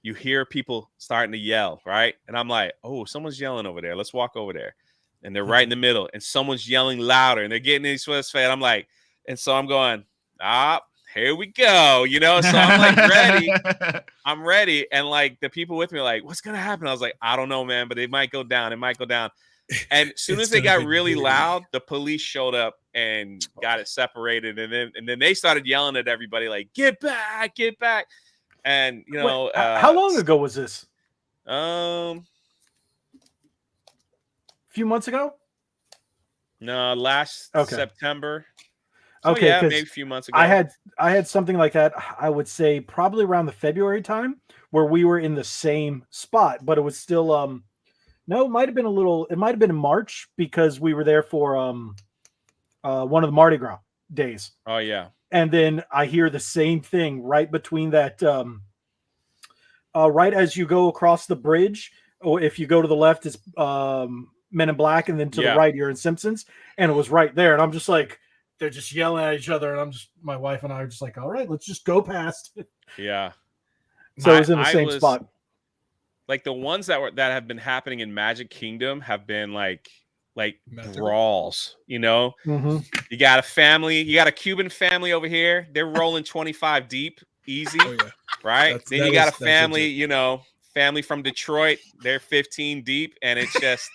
you hear people starting to yell, right? And I'm like, oh, someone's yelling over there. Let's walk over there. And they're right in the middle, and someone's yelling louder, and they're getting in Swiss face. I'm like, and so I'm going, here we go, So I'm like ready. I'm ready. And like the people with me are like, what's going to happen? I was like, I don't know, man, but it might go down. It might go down. And as soon as they got really loud, the police showed up and got it separated. And then they started yelling at everybody like, get back. And, how long ago was this? A few months ago? No, last September. So okay, yeah, maybe a few months ago. I had something like that. I would say probably around the February time where we were in the same spot, but it was still no, it might have been in March because we were there for one of the Mardi Gras days. Oh yeah. And then I hear the same thing right between that right as you go across the bridge, or if you go to the left it's Men in Black, and then to the right you're in Simpsons, and it was right there, and I'm just like, they're just yelling at each other, and my wife and I are just like, all right, let's just go past. Yeah. So it was in the same spot. Like the ones that have been happening in Magic Kingdom have been like Magic. brawls, you know. Mm-hmm. You got a Cuban family over here, they're rolling 25 deep easy. Oh, yeah. Right? Then you got a family, you know, family from Detroit, they're 15 deep, and it's just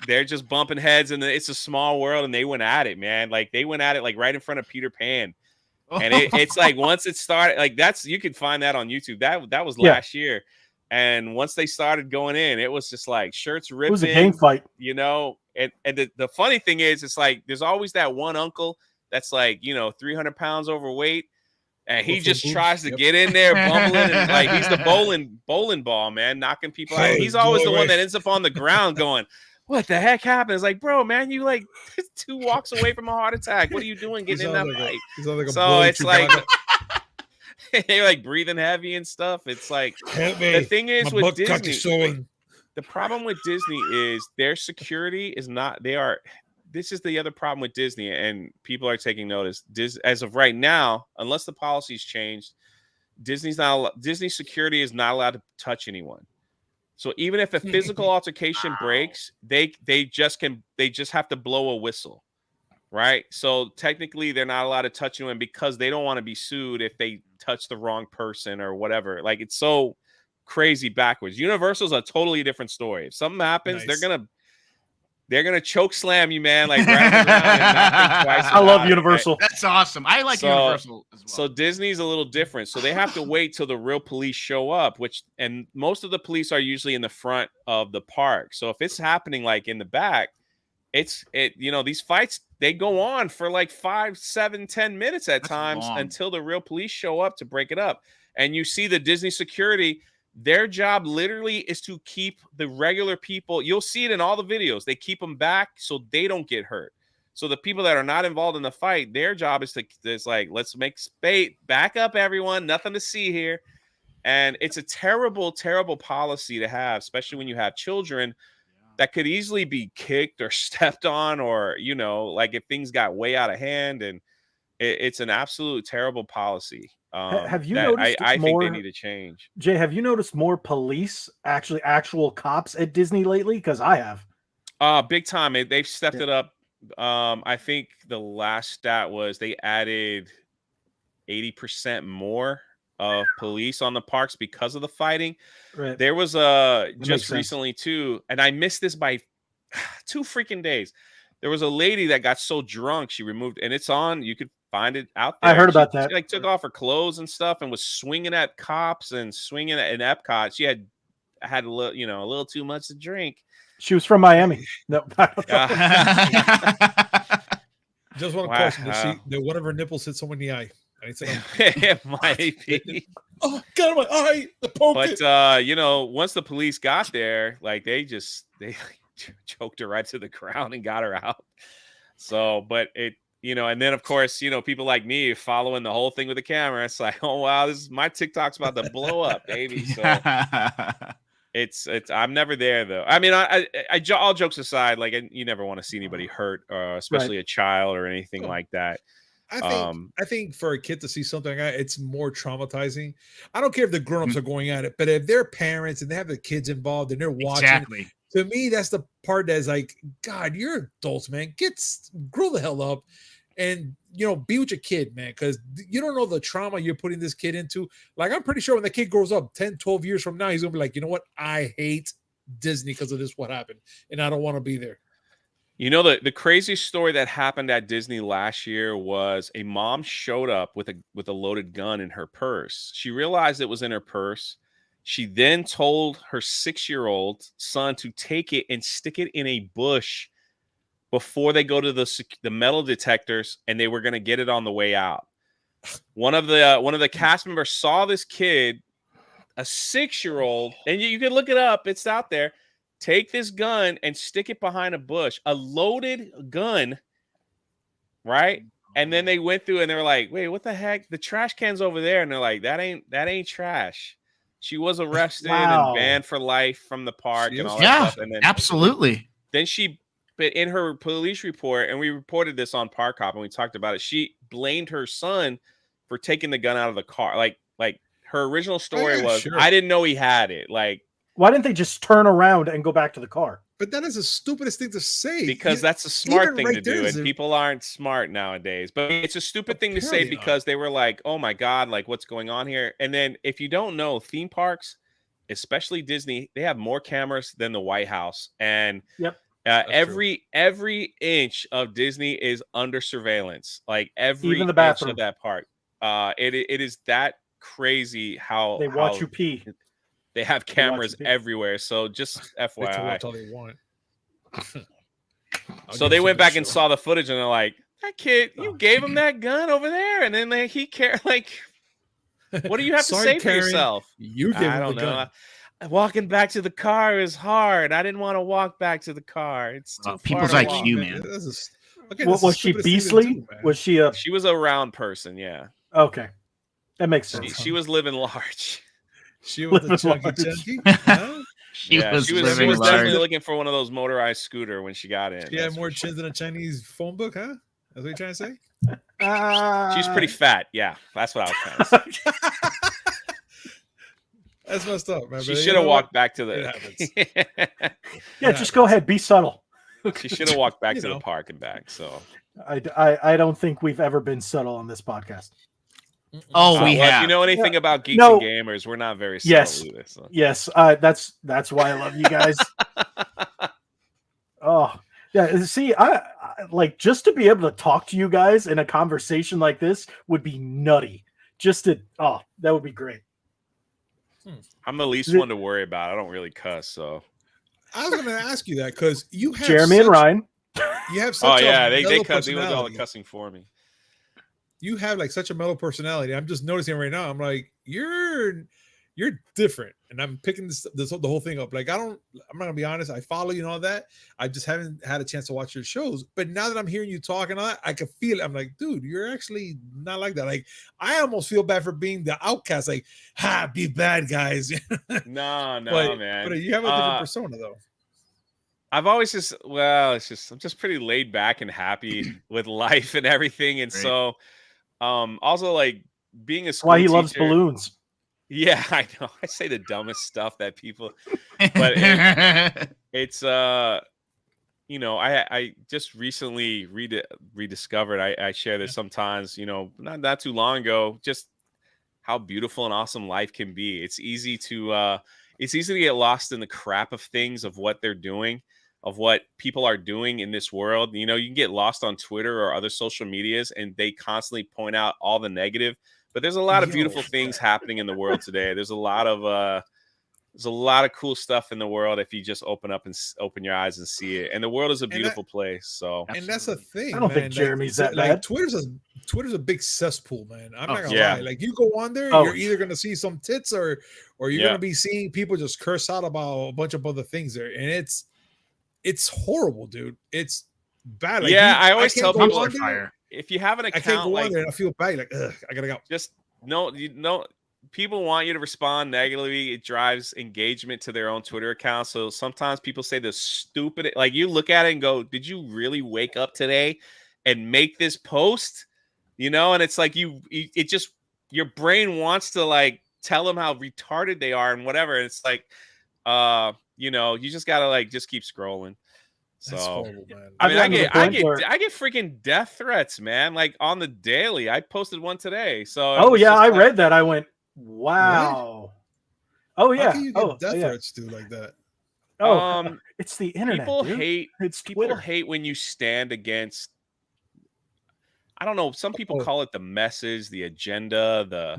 they're just bumping heads, and it's a small world, and they went at it, man. Like they went at it like right in front of Peter Pan. And it's like once it started, like you could find that on YouTube. That was last year. And once they started going in, it was just like shirts ripping. It was a game fight, you know. And the funny thing is, it's like there's always that one uncle that's like, you know, 300 pounds overweight, and he just tries to get in there, bumbling, and like he's the bowling ball, man, knocking people out. He's always the one that ends up on the ground going, "What the heck happened?" It's like, bro, man, you like 2 walks away from a heart attack. What are you doing getting in that fight? So it's like you're like breathing heavy and stuff. It's like the thing is with Disney. The problem with Disney is their security is not. This is the other problem with Disney, and people are taking notice. As of right now, unless the policy's changed, Disney security is not allowed to touch anyone. So even if a physical altercation breaks, they just have to blow a whistle, right? So technically, they're not allowed to touch anyone because they don't want to be sued if they touch the wrong person or whatever. Like it's so crazy backwards. Universal's a totally different story. If something happens, they're gonna choke slam you, man. Like right on the ground and not think twice. I love Universal. Right? That's awesome. I like Universal as well. So Disney's a little different. So they have to wait till the real police show up, and most of the police are usually in the front of the park. So if it's happening like in the back, these fights, they go on for like 5, 7, 10 minutes at times until the real police show up to break it up. And you see the Disney security. Their job literally is to keep the regular people. You'll see it in all the videos. They keep them back so they don't get hurt. So the people that are not involved in the fight, their job is let's make space, back up, everyone. Nothing to see here. And it's a terrible, terrible policy to have, especially when you have children that could easily be kicked or stepped on, or, you know, like if things got way out of hand. And it's an absolute terrible policy. Have you noticed I think they need to change. Jay, have you noticed more police, actual cops at Disney lately? Because I have. Big time. They've stepped it up. I think the last stat was they added 80% more of police on the parks because of the fighting. Right. There was just recently too, and I missed this by 2 freaking days. There was a lady that got so drunk she removed, and it's on. You could find it out there. I heard about that. She like took off her clothes and stuff and was swinging at cops and swinging at Epcot. She had a little too much to drink. She was from Miami. No. Just one question. Did one of her nipples hit someone in the eye? It might be. Oh, got my eye. The poke. But once the police got there, like they choked her right to the ground and got her out. So, but it. And then of course, people like me following the whole thing with the camera. It's like, oh wow, my TikTok's about to blow up, baby. So it's. I'm never there though. I mean, I all jokes aside, like you never want to see anybody hurt, especially a child or anything like that. I think for a kid to see something like that, it's more traumatizing. I don't care if the grown-ups are going at it, but if they're parents and they have the kids involved and they're watching, to me, that's the part that's like, God, you're adults, man. Grow the hell up and, be with your kid, man, because you don't know the trauma you're putting this kid into. Like, I'm pretty sure when the kid grows up 10, 12 years from now, he's going to be like, you know what? I hate Disney because of what happened, and I don't want to be there. The craziest story that happened at Disney last year was a mom showed up with a loaded gun in her purse. She realized it was in her purse. She then told her 6-year-old son to take it and stick it in a bush before they go to the metal detectors, and they were going to get it on the way out. One of the cast members saw this kid, a 6-year-old, and you can look it up. It's out there. Take this gun and stick it behind a bush, a loaded gun, right? And then they went through and they were like, wait, what the heck? The trash can's over there. And they're like, that ain't trash. She was arrested and banned for life from the park and all that stuff. And then absolutely. Then she But in her police report, and we reported this on Park Hop and we talked about it, she blamed her son for taking the gun out of the car. Like her original story was, sure. I didn't know he had it. Like, why didn't they just turn around and go back to the car? But that is the stupidest thing to say. Because that's a smart thing to do, and people aren't smart nowadays. But it's a stupid thing to say because they were like, "Oh my god, like what's going on here?" And then if you don't know, theme parks, especially Disney, they have more cameras than the White House, and every inch of Disney is under surveillance. Like every even the bathroom inch of that park. It is that crazy how they watch you pee. They have cameras everywhere. So just FYI. That's all they want. So they went back and saw the footage and they're like, that kid, you gave him that gun over there. And then he cared. Like, what do you have to say for yourself? You gave I him don't the know. gun. Walking back to the car is hard. I didn't want to walk back to the car. It's too people's far IQ, man. Was she beastly? Was she a? She was a round person. Yeah. Okay, that makes sense. She was living large. She was the chunky. Huh? She was definitely looking for one of those motorized scooter when she got in. She had more chins than a Chinese phone book, huh? That's what you're trying to say? She's pretty fat. Yeah, that's what I was trying to say. That's messed up, man. She should have walked back to the. Yeah, just go ahead. Be subtle. She should have walked back to the park and back. So I don't think we've ever been subtle on this podcast. Oh, we have. If you know anything about Geeks and Gamers, we're not very subtle either. So. Yes. That's why I love you guys. Oh, yeah. See, I like just to be able to talk to you guys in a conversation like this would be nutty. That would be great. I'm the least one to worry about. I don't really cuss, so. I was going to ask you that because you have Jeremy and Ryan. You have such they cut. They would do all the cussing for me. You have like such a mellow personality. I'm just noticing right now. I'm like, you're different, and I'm picking the whole thing up. Like, I'm not gonna be honest. I follow you and all that. I just haven't had a chance to watch your shows. But now that I'm hearing you talk and all that, I can feel it. I'm like, dude, you're actually not like that. Like, I almost feel bad for being the outcast. Like, be bad, guys. No, man. But you have a different persona, though. I've always I'm just pretty laid back and happy with life and everything. And so, also like being a school why he teacher, loves balloons. Yeah, I know. I say the dumbest stuff that people, but it's I just recently rediscovered. I share this sometimes, not too long ago, just how beautiful and awesome life can be. It's easy to get lost in the crap of things, of what they're doing, of what people are doing in this world. You can get lost on Twitter or other social medias and they constantly point out all the negative, but there's a lot of beautiful things happening in the world today. There's a lot of cool stuff in the world if you just open your eyes and see it. And the world is a beautiful place. So, and that's a thing. I don't think Jeremy's that bad. Twitter's a big cesspool, man. I'm not gonna lie. Like, you go on there, you're either gonna see some tits or you're gonna be seeing people just curse out about a bunch of other things there, and it's horrible, dude. It's bad. Like, I always tell people, if you have an account, I can't go on there and I feel bad. Like, I gotta go. Just people want you to respond negatively. It drives engagement to their own Twitter account. So sometimes people say the stupid, like, you look at it and go, did you really wake up today and make this post? And it's like your brain wants to like tell them how retarded they are and whatever. And it's like, you just gotta like just keep scrolling. So horrible, man. I mean, I get freaking death threats, man. Like on the daily. I posted one today. So I read that. I went, wow. What? Oh yeah. How can you get death threats, dude, like that? It's the internet. People hate when you stand against. I don't know. Some people call it the message, the agenda,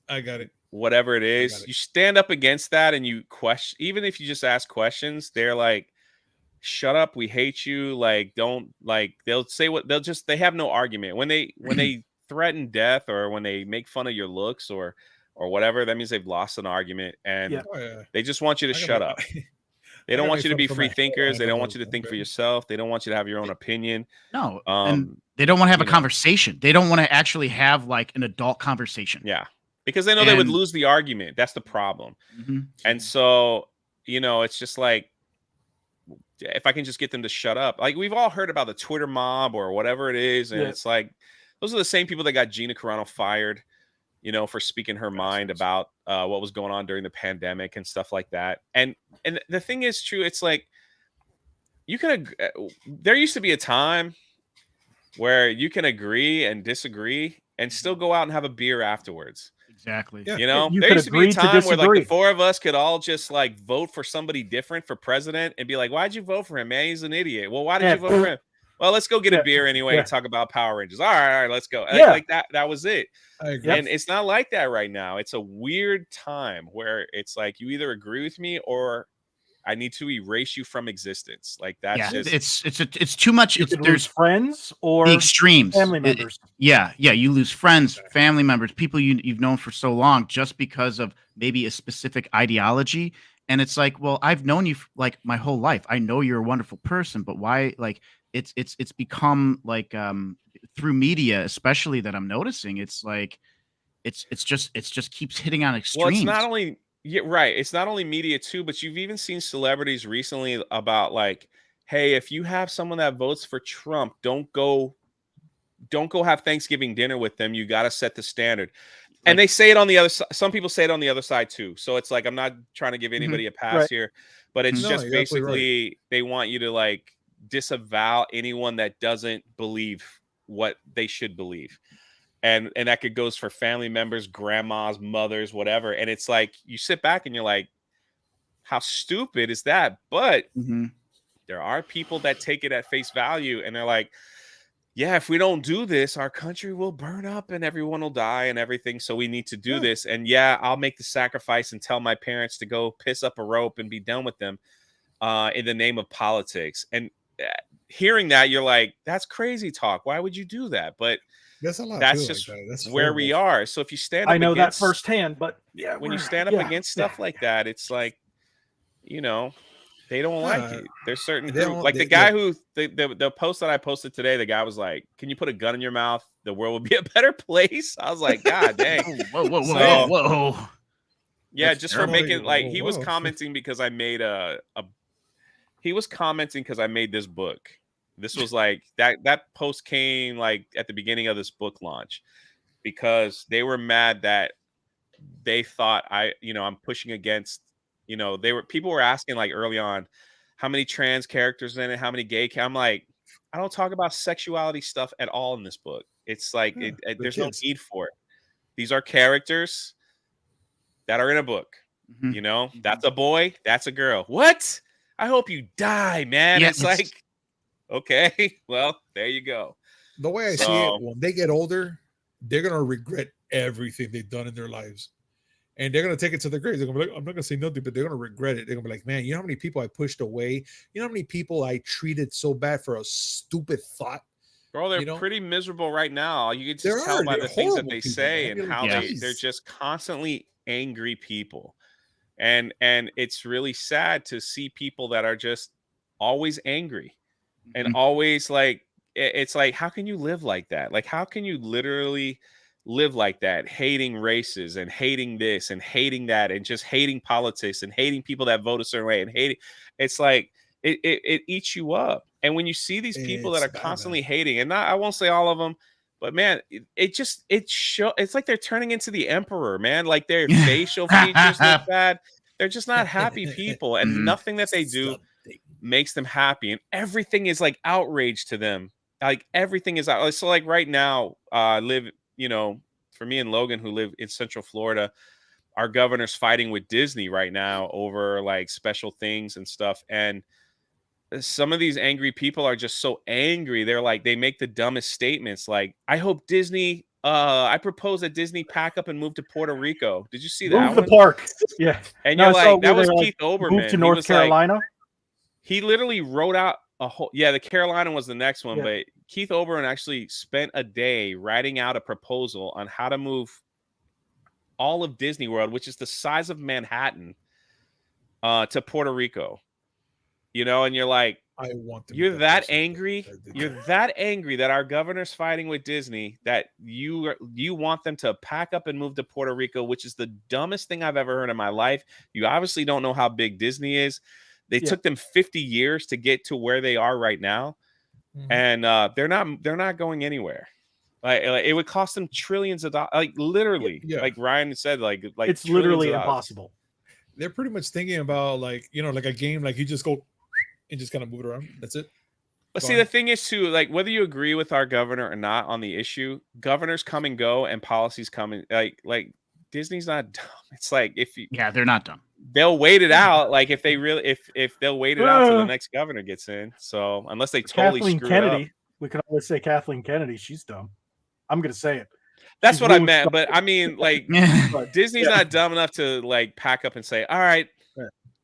I got it. Whatever it is, you stand up against that and you question. Even if you just ask questions, they're like, "Shut up, we hate you." Like, don't like. They'll say they have no argument when they threaten death or when they make fun of your looks or whatever. That means they've lost an argument and they just want you to shut up. They don't want you to be free thinkers. They don't want you to think for yourself. They don't want you to have your own opinion. No, and they don't want to have a conversation. They don't want to actually have like an adult conversation. Yeah, because they know they would lose the argument. That's the problem. Mm-hmm. And so, it's just like, if I can just get them to shut up. Like, we've all heard about the Twitter mob or whatever it is, and it's like those are the same people that got Gina Carano fired, you know, for speaking her mind about what was going on during the pandemic and stuff like that. And the thing is true. It's like, there used to be a time where you can agree and disagree and still go out and have a beer afterwards. Exactly. You know, You there could used to be a agree to time where like the disagree. four of us could all just like vote for somebody different for president and be like, why'd you vote for him, man? He's an idiot. Well, why did you vote for him? Well, let's go get a beer anyway and talk about Power Rangers. All right, let's go. Like that was it. I agree. And it's not like that right now. It's a weird time where it's like you either agree with me or I need to erase you from existence. Like that's just it's too much. There's friends or the extremes, family members. You lose friends, family members, people you've known for so long just because of maybe a specific ideology. And it's like, well, I've known you like my whole life. I know you're a wonderful person, but why? Like it's become like through media, especially that I'm noticing. It's like it's just keeps hitting on extremes. Well, it's not only. Yeah, right. It's not only media too, but you've even seen celebrities recently about like, hey, if you have someone that votes for Trump, don't go have Thanksgiving dinner with them. You got to set the standard. And they say it on the other side. Some people say it on the other side too. So it's like, I'm not trying to give anybody a pass here, but it's just basically they want you to like disavow anyone that doesn't believe what they should believe. And that could goes for family members, grandmas, mothers, whatever. And it's like you sit back and you're like, how stupid is that? But there are people that take it at face value and they're like, yeah, if we don't do this, our country will burn up and everyone will die and everything. So we need to do this. And I'll make the sacrifice and tell my parents to go piss up a rope and be done with them in the name of politics. And hearing that, you're like, that's crazy talk. Why would you do that? But that's a lot. That's just like that. That's where horrible. We are. So if you stand up, I know against, that firsthand. But when you stand up against stuff like that, it's like, you know, they don't like it. There's certain like the guy who the post that I posted today. The guy was like, "Can you put a gun in your mouth? The world will be a better place." I was like, "God dang!" Whoa. Yeah, that's just for making like he was commenting because I made he was commenting because I made this book. This was like that post came like at the beginning of this book launch because they were mad that they thought I'm pushing against, people were asking like early on, how many trans characters in it, how many gay, I'm like, I don't talk about sexuality stuff at all in this book. It's like, there's no need for it. These are characters that are in a book, that's a boy, that's a girl. What? I hope you die, man. It's like, okay, well, there you go. The way I see it, when they get older, they're going to regret everything they've done in their lives. And they're going to take it to the graves. They're going to be like, I'm not going to say nothing, but they're going to regret it. They're going to be like, man, you know how many people I pushed away? You know how many people I treated so bad for a stupid thought? Bro, they're pretty miserable right now. You can just tell by the things that they say and how they're just constantly angry people. And it's really sad to see people that are just always angry. And always like, it's like, how can you live like that? Like, how can you literally live like that, hating races and hating this and hating that and just hating politics and hating people that vote a certain way and hating? It's like, it eats you up. And when you see these people that are constantly hating, and I won't say all of them, but man, it's like they're turning into the emperor, man. Like their facial features look bad. They're just not happy people, and nothing that they do makes them happy, and everything is like outrage to them. Like everything is out. So like right now, for me and Logan, who live in Central Florida, our governor's fighting with Disney right now over like special things and stuff. And some of these angry people are just so angry. They're like, they make the dumbest statements. Like, I hope Disney, I propose that Disney pack up and move to Puerto Rico. Did you see that? Move the park. Yeah. And you're like, that was Keith Olbermann. Move to North Carolina. Like, he literally wrote out a whole, the Carolina was the next one, but Keith Olbermann actually spent a day writing out a proposal on how to move all of Disney World, which is the size of Manhattan, to Puerto Rico. And you're like, you're that angry. You're that angry that our governor's fighting with Disney that you want them to pack up and move to Puerto Rico, which is the dumbest thing I've ever heard in my life. You obviously don't know how big Disney is. They took them 50 years to get to where they are right now, and they're not going anywhere. Like it would cost them trillions of dollars, like literally. Like Ryan said, like it's literally impossible. They're pretty much thinking about like a game, like you just go and just kind of move it around. That's it. But see, the thing is too, like whether you agree with our governor or not on the issue, governors come and go and policies come and like Disney's not dumb. It's like they're not dumb. They'll wait it out. Like if they'll wait it out till the next governor gets in. So unless they totally Kathleen screw Kennedy, it up. we can always say Kathleen Kennedy. She's dumb. I'm gonna say it. That's what I meant. But I mean, like Disney's not dumb enough to like pack up and say, "All right,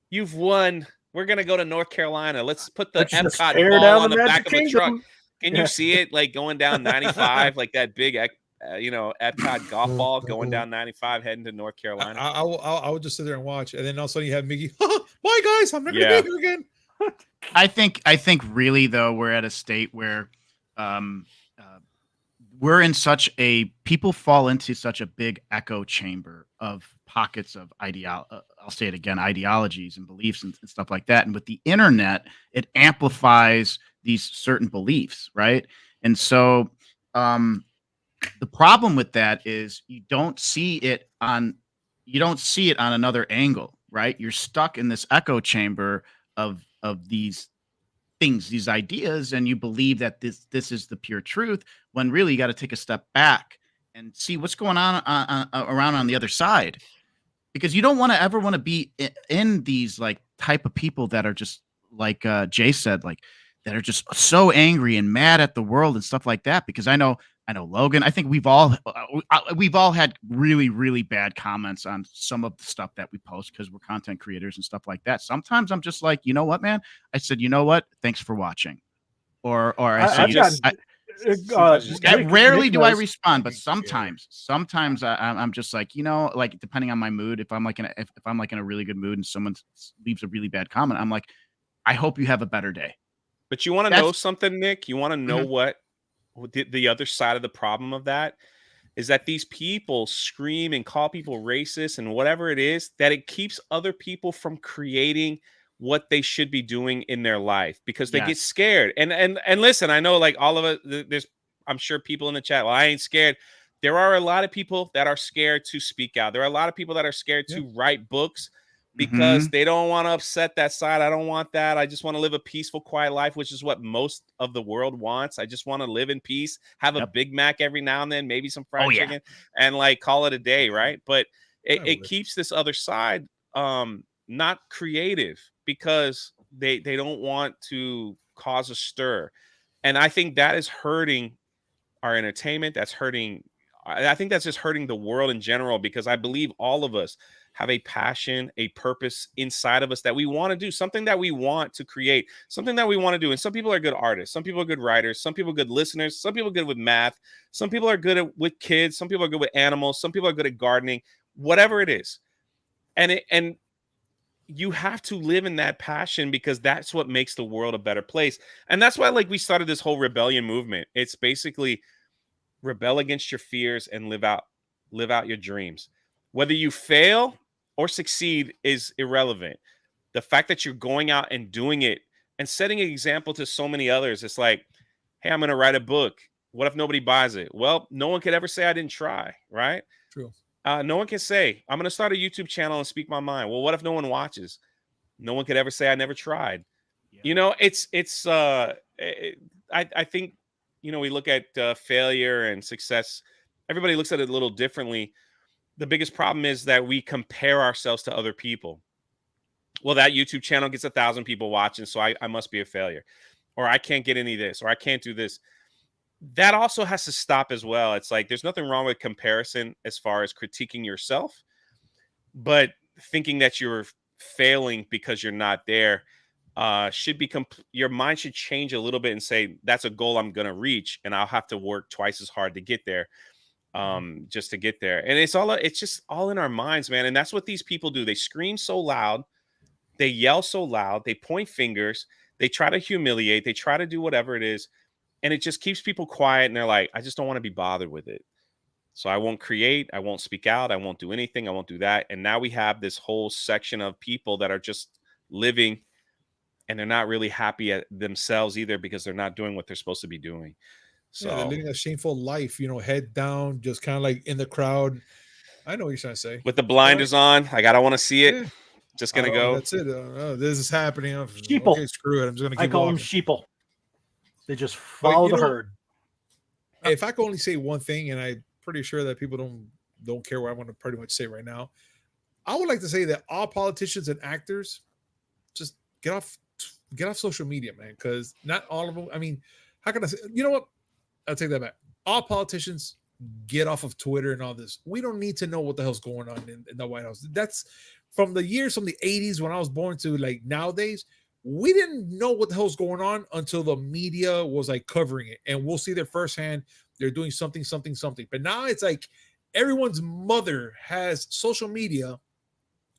you've won. We're gonna go to North Carolina. Let's put the Epcot ball on the back of the truck." Can you see it like going down 95, like that big, Epcot golf ball going down 95, heading to North Carolina? I would just sit there and watch, and then all of a sudden you have Mickey. Bye guys, I'm never gonna be here again. I think really though we're at a state where we're in people fall into such a big echo chamber of pockets of I'll say it again, ideologies and beliefs and stuff like that. And with the internet, it amplifies these certain beliefs, right? And so the problem with that is you don't see it on another angle, right? You're stuck in this echo chamber of these things, these ideas, and you believe that this is the pure truth, when really you got to take a step back and see what's going on around on the other side, because you don't ever want to be in these like type of people that are just like Jay said, like that are just so angry and mad at the world and stuff like that. Because I know Logan, I think we've all had really, really bad comments on some of the stuff that we post because we're content creators and stuff like that. Sometimes I'm just like, you know what, man? I said, you know what? Thanks for watching. Or I rarely do I respond, but sometimes I'm just like, like depending on my mood, if I'm like in a really good mood and someone leaves a really bad comment, I'm like, I hope you have a better day. But you want to know something, Nick? You want to know what the other side of the problem of that is, that these people scream and call people racist and whatever it is, that it keeps other people from creating what they should be doing in their life because they get scared. And listen, I know like all of it, there's, I'm sure people in the chat, well, I ain't scared. There are a lot of people that are scared to speak out. There are a lot of people that are scared to write books because they don't want to upset that side. I don't want that. I just want to live a peaceful, quiet life, which is what most of the world wants. I just want to live in peace, have a Big Mac every now and then, maybe some fried chicken, and like call it a day, right? But it keeps this other side not creative because they don't want to cause a stir. And I think that is hurting our entertainment. That's hurting. I think that's just hurting the world in general, because I believe all of us have a passion, a purpose inside of us that we want to do, something that we want to create, something that we want to do. And some people are good artists. Some people are good writers. Some people are good listeners. Some people are good with math. Some people are good with kids. Some people are good with animals. Some people are good at gardening, whatever it is. And you have to live in that passion, because that's what makes the world a better place. And that's why, like, we started this whole rebellion movement. It's basically rebel against your fears and live out your dreams. Whether you fail or succeed is irrelevant. The fact that you're going out and doing it and setting an example to so many others, it's like, hey, I'm going to write a book. What if nobody buys it? Well, no one could ever say I didn't try, right? True. No one can say, I'm going to start a YouTube channel and speak my mind. Well, what if no one watches? No one could ever say I never tried. Yeah. I think, we look at failure and success. Everybody looks at it a little differently. The biggest problem is that we compare ourselves to other people. Well, that YouTube channel gets 1,000 people watching, so I must be a failure. Or I can't get any of this, or I can't do this. That also has to stop as well. It's like there's nothing wrong with comparison as far as critiquing yourself, but thinking that you're failing because you're not there should be your mind should change a little bit and say, that's a goal I'm going to reach, and I'll have to work twice as hard to get there. Just to get there. And it's just all in our minds, man. And that's what these people do. They scream so loud, they yell so loud, they point fingers, they try to humiliate, they try to do whatever it is, and it just keeps people quiet. And they're like, I just don't want to be bothered with it, so I won't create, I won't speak out, I won't do anything, I won't do that. And now we have this whole section of people that are just living and they're not really happy at themselves either because they're not doing what they're supposed to be doing. So they're living a shameful life, head down, just kind of like in the crowd. I know what you're trying to say. With the blinders on, like I don't want to see it. Yeah. Just gonna go. That's it. This is happening. Sheeple. Okay, screw it. I'm just gonna keep I call walking. them sheeple. They just follow the herd. If I can only say one thing, and I'm pretty sure that people don't care what I want to pretty much say right now, I would like to say that all politicians and actors just get off social media, man, because not all of them. I mean, how can I say? You know what? I'll take that back. All politicians get off of Twitter and all this. We don't need to know what the hell's going on in the White House. That's from the 80s when I was born to like nowadays. We didn't know what the hell's going on until the media was like covering it, and we'll see their firsthand. They're doing something. But now it's like everyone's mother has social media,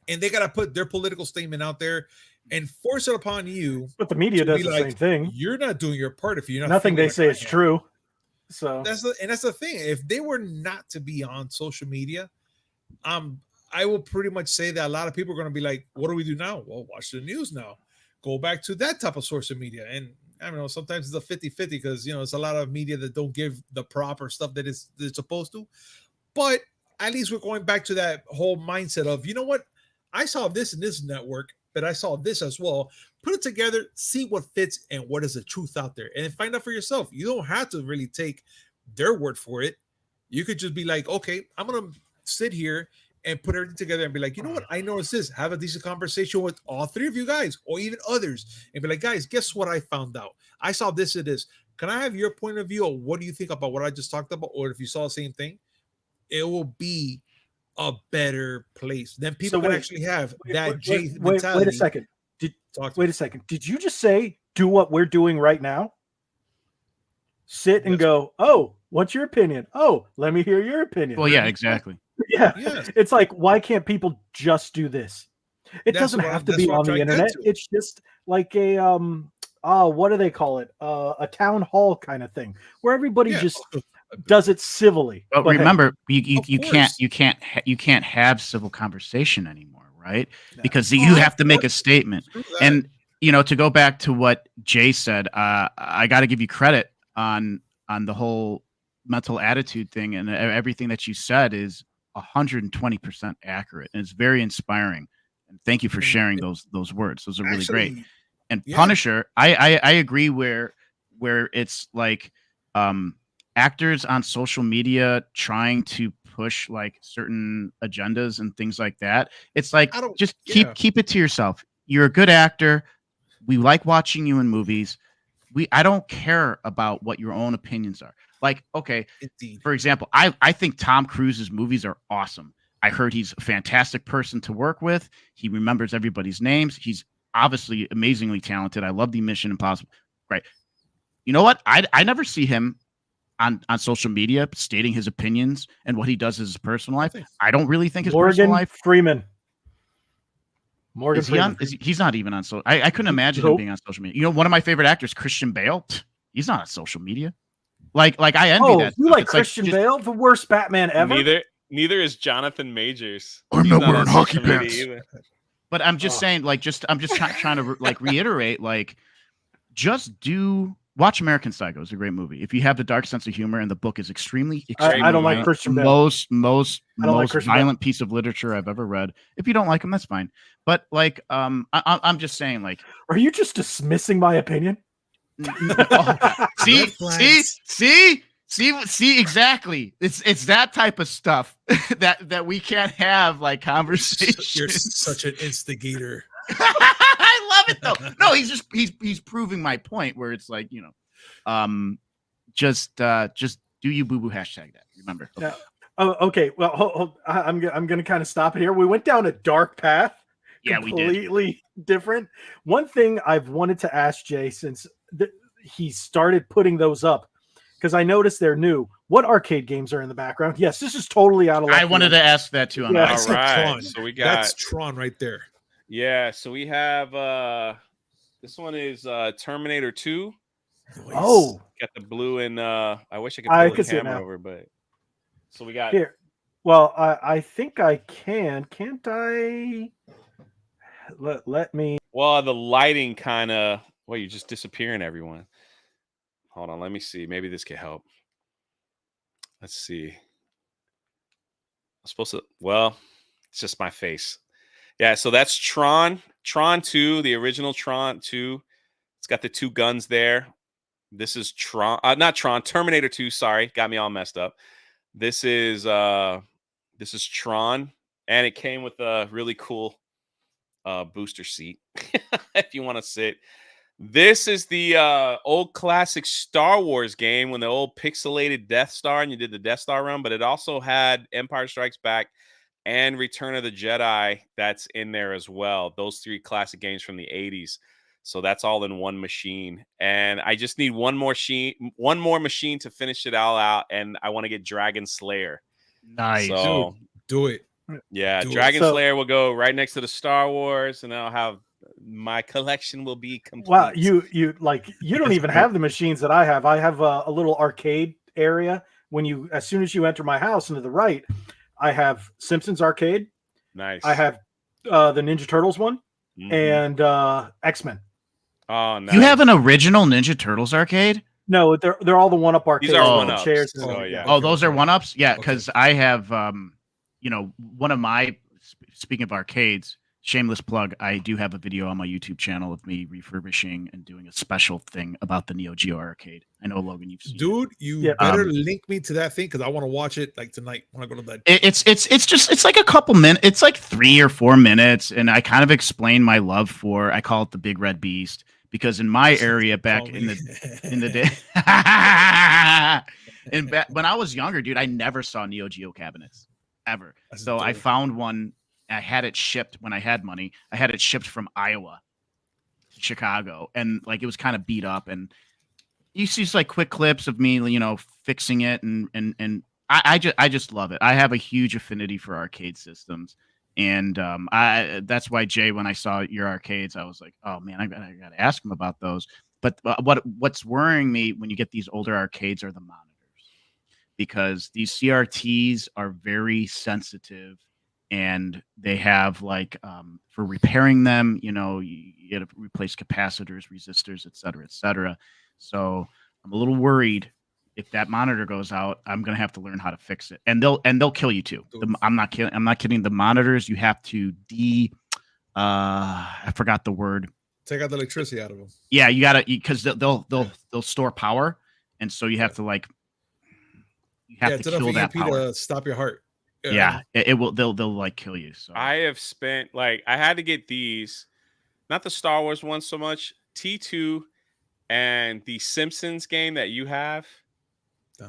and they gotta put their political statement out there and force it upon you. But the media does the same thing. You're not doing your part if you're not. Nothing they say is true. So that's the thing. If they were not to be on social media, I will pretty much say that a lot of people are going to be like, what do we do now? Well, watch the news now. Go back to that type of source of media. And I don't know, sometimes it's a 50-50 because, it's a lot of media that don't give the proper stuff that it's supposed to. But at least we're going back to that whole mindset of, you know what? I saw this in this network, but I saw this as well. Put it together, see what fits and what is the truth out there, and find out for yourself. You don't have to really take their word for it. You could just be like, okay, I'm going to sit here and put everything together and be like, you know what? I noticed this. Have a decent conversation with all three of you guys or even others and be like, guys, guess what I found out? I saw this and this. Can I have your point of view, or what do you think about what I just talked about? Or if you saw the same thing, it will be a better place. Then people can actually have that mentality. Wait a second. Wait a second. Did you just say do what we're doing right now? Sit and go, oh, what's your opinion? Oh, let me hear your opinion. Well, yeah, exactly. Yeah. Yes. It's like, why can't people just do this? It doesn't have to be on the internet. It's just like a what do they call it? A town hall kind of thing where everybody just does it civilly. But remember, you can't have civil conversation anymore, right? No. Because you have to make a statement. And to go back to what Jay said, I got to give you credit on the whole mental attitude thing, and everything that you said is 120% accurate, and it's very inspiring. And thank you for sharing those words. Those are really great. And Punisher, I agree where it's like actors on social media trying to push like certain agendas and things like that. It's like just keep it to yourself. You're a good actor. We like watching you in movies. I don't care about what your own opinions are. Like, okay, for example, I think Tom Cruise's movies are awesome. I heard he's a fantastic person to work with. He remembers everybody's names. He's obviously amazingly talented. I love the Mission Impossible. Right. You know what? I never see him on social media stating his opinions and what he does in his personal life. I don't really think his personal life. Morgan Freeman. He's not even on social. I couldn't imagine him being on social media. One of my favorite actors, Christian Bale. He's not on social media. Like I envy that. You like Christian Bale, the worst Batman ever? Neither is Jonathan Majors. I'm not wearing hockey pants. But I'm just saying, I'm just trying to like reiterate, like, just watch American Psycho. It's a great movie. If you have the dark sense of humor, and the book is extremely I don't like Christian Bale. Most violent piece of literature I've ever read. If you don't like him, that's fine. But like, I'm just saying, like, are you just dismissing my opinion? See, exactly. It's that type of stuff that we can't have like conversations. You're such an instigator. I love it though. No, he's proving my point where it's like, just do you boo boo hashtag that. Remember. Yeah. Oh, okay. Well, I'm gonna kind of stop it here. We went down a dark path. Yeah, completely different. One thing I've wanted to ask Jay since he started putting those up, because I noticed they're new. What arcade games are in the background? Yes, this is totally out of left field. I wanted to ask that too. All right, so we got that's Tron right there. Yeah, so we have this one is Terminator 2. Nice. Oh, got the blue and I wish I could pull the camera over, but so we got here. Well, I think I can. Can't I? let me. Well, the lighting kind of. Well, you're just disappearing, everyone. Hold on, let me see. Maybe this could help. Let's see. I'm supposed to. Well, it's just my face. Yeah, so that's Tron 2, the original Tron 2. It's got the 2 guns there. This is Tron, not Tron, Terminator 2. Sorry, got me all messed up. This is Tron, and it came with a really cool booster seat if you want to sit. This is the old classic Star Wars game when the old pixelated Death Star and you did the Death Star run, but it also had Empire Strikes Back and Return of the Jedi that's in there as well. Those 3 classic games from the 80s. So that's all in one machine. And I just need one more machine to finish it all out. And I want to get Dragon Slayer. Nice. So, do it. Yeah, Do Dragon it. Slayer will go right next to the Star Wars, and I'll have my collection will be complete. Wow, you don't even have the machines that I have. I have a little arcade area. As soon as you enter my house and to the right, I have Simpsons arcade. Nice. I have the Ninja Turtles one and X-Men. Oh, nice. You have an original Ninja Turtles arcade? No, they're all the one-up arcades. These are one-ups. Chairs. Oh, yeah. Oh, those are one-ups? Yeah, because I have, one of my, speaking of arcades, shameless plug, I do have a video on my YouTube channel of me refurbishing and doing a special thing about the Neo Geo arcade. I know, Logan, you've seen Dude, you better link me to that thing because I want to watch it like tonight when I go to bed. It's like a couple minutes. It's like 3 or 4 minutes, and I kind of explain my love for. I call it the Big Red Beast because in my area back in the day, when I was younger, dude, I never saw Neo Geo cabinets ever. So I found one. I had it shipped when I had money. I had it shipped from Iowa to Chicago, and like it was kind of beat up. And you see like quick clips of me, fixing it, and I just love it. I have a huge affinity for arcade systems, and that's why Jay, when I saw your arcades, I was like, oh man, I gotta ask him about those. But what's worrying me when you get these older arcades are the monitors, because these CRTs are very sensitive. And they have for repairing them, you got to replace capacitors, resistors, et cetera. So I'm a little worried if that monitor goes out, I'm going to have to learn how to fix it. And they'll kill you too. I'm not kidding. The monitors, you have to I forgot the word. Take out the electricity out of them. Yeah, you got to, because they'll store power. And so you have to to kill that power to stop your heart. Yeah, it will. They'll kill you. So I have spent I had to get these, not the Star Wars one so much, T2 and the Simpsons game that you have.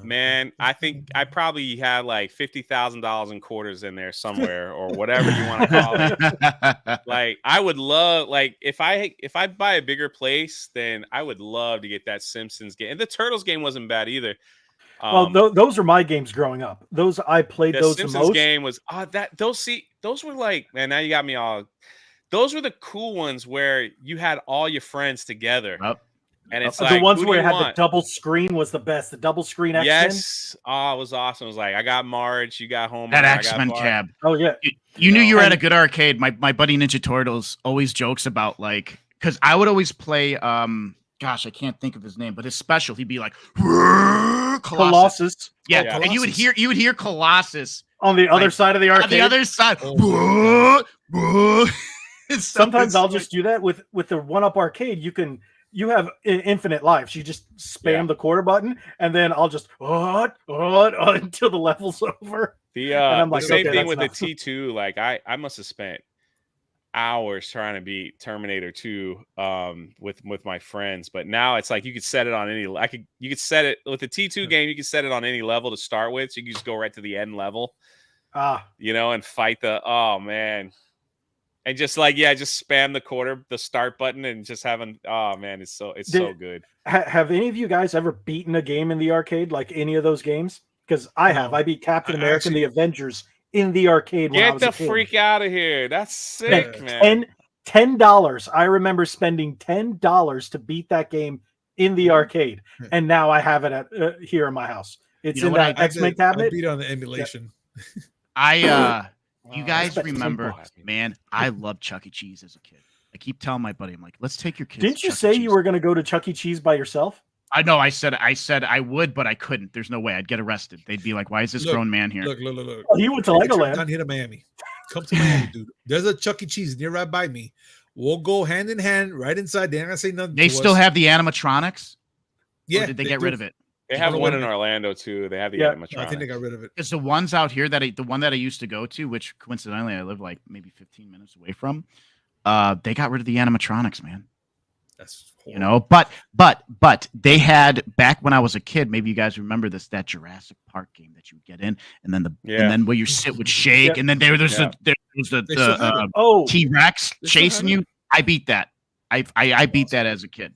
Man, I think I probably had like $50,000 in quarters in there somewhere, or whatever you want to call it. I would love, if I buy a bigger place, then I would love to get that Simpsons game. And the Turtles game wasn't bad either. Well, those are my games growing up. Those I played the those Simpsons the most. Game was those were man. Now you got me all. Those were the cool ones where you had all your friends together, and it's the ones where it had the double screen was the best. The double screen X-Men. Yes, it was awesome. It was I got Marge, you got Homer. That X-Men cab. Oh yeah, you knew you were at a good arcade. My buddy Ninja Turtles always jokes about because I would always play. Gosh, I can't think of his name, but his special, he'd be like Colossus. Yeah, Colossus. And you would hear Colossus on the other side of the arcade. On the other side. Sometimes I'll just do that with the one-up arcade. You have infinite lives. You just spam the quarter button, and then I'll just until the level's over. The same thing with the T2. I must have spent hours trying to beat Terminator 2 with my friends, but now it's you could set it on any. You could set it with the T2 game. You could set it on any level to start with, so you can just go right to the end level. And fight man, and just just spam the start button and just having it's so good. Have any of you guys ever beaten a game in the arcade, like any of those games? Because I have. I beat Captain America and the Avengers in the arcade. Get the freak out of here! That's sick, man. $10. I remember spending $10 to beat that game in the arcade, and now I have it here in my house. It's in that X-Men cabinet. I beat on the emulation. You guys that's remember, $10. man, I loved Chuck E. Cheese as a kid. I keep telling my buddy, I'm like, let's take your kids. Didn't you Chuck E. say Cheese. you were going to go to Chuck E. Cheese by yourself? I know. I said I would, but I couldn't. There's no way. I'd get arrested. They'd be like, why is this grown man here? Look. Oh, he went to Legoland. Down here to Miami. Come to Miami, dude. There's a Chuck E. Cheese near right by me. We'll go hand in hand right inside. They're not gonna say nothing. They still have the animatronics? Yeah. Or did they get rid of it? They have one in Orlando too. They have the animatronics. I think they got rid of it. It's the ones out here the one that I used to go to, which coincidentally I live like maybe 15 minutes away from. They got rid of the animatronics, man. That's but they had back when I was a kid. Maybe you guys remember this, that Jurassic Park game that you would get in, and then where your sit would shake, and then there's the T-Rex chasing you. I beat that. I beat that as a kid.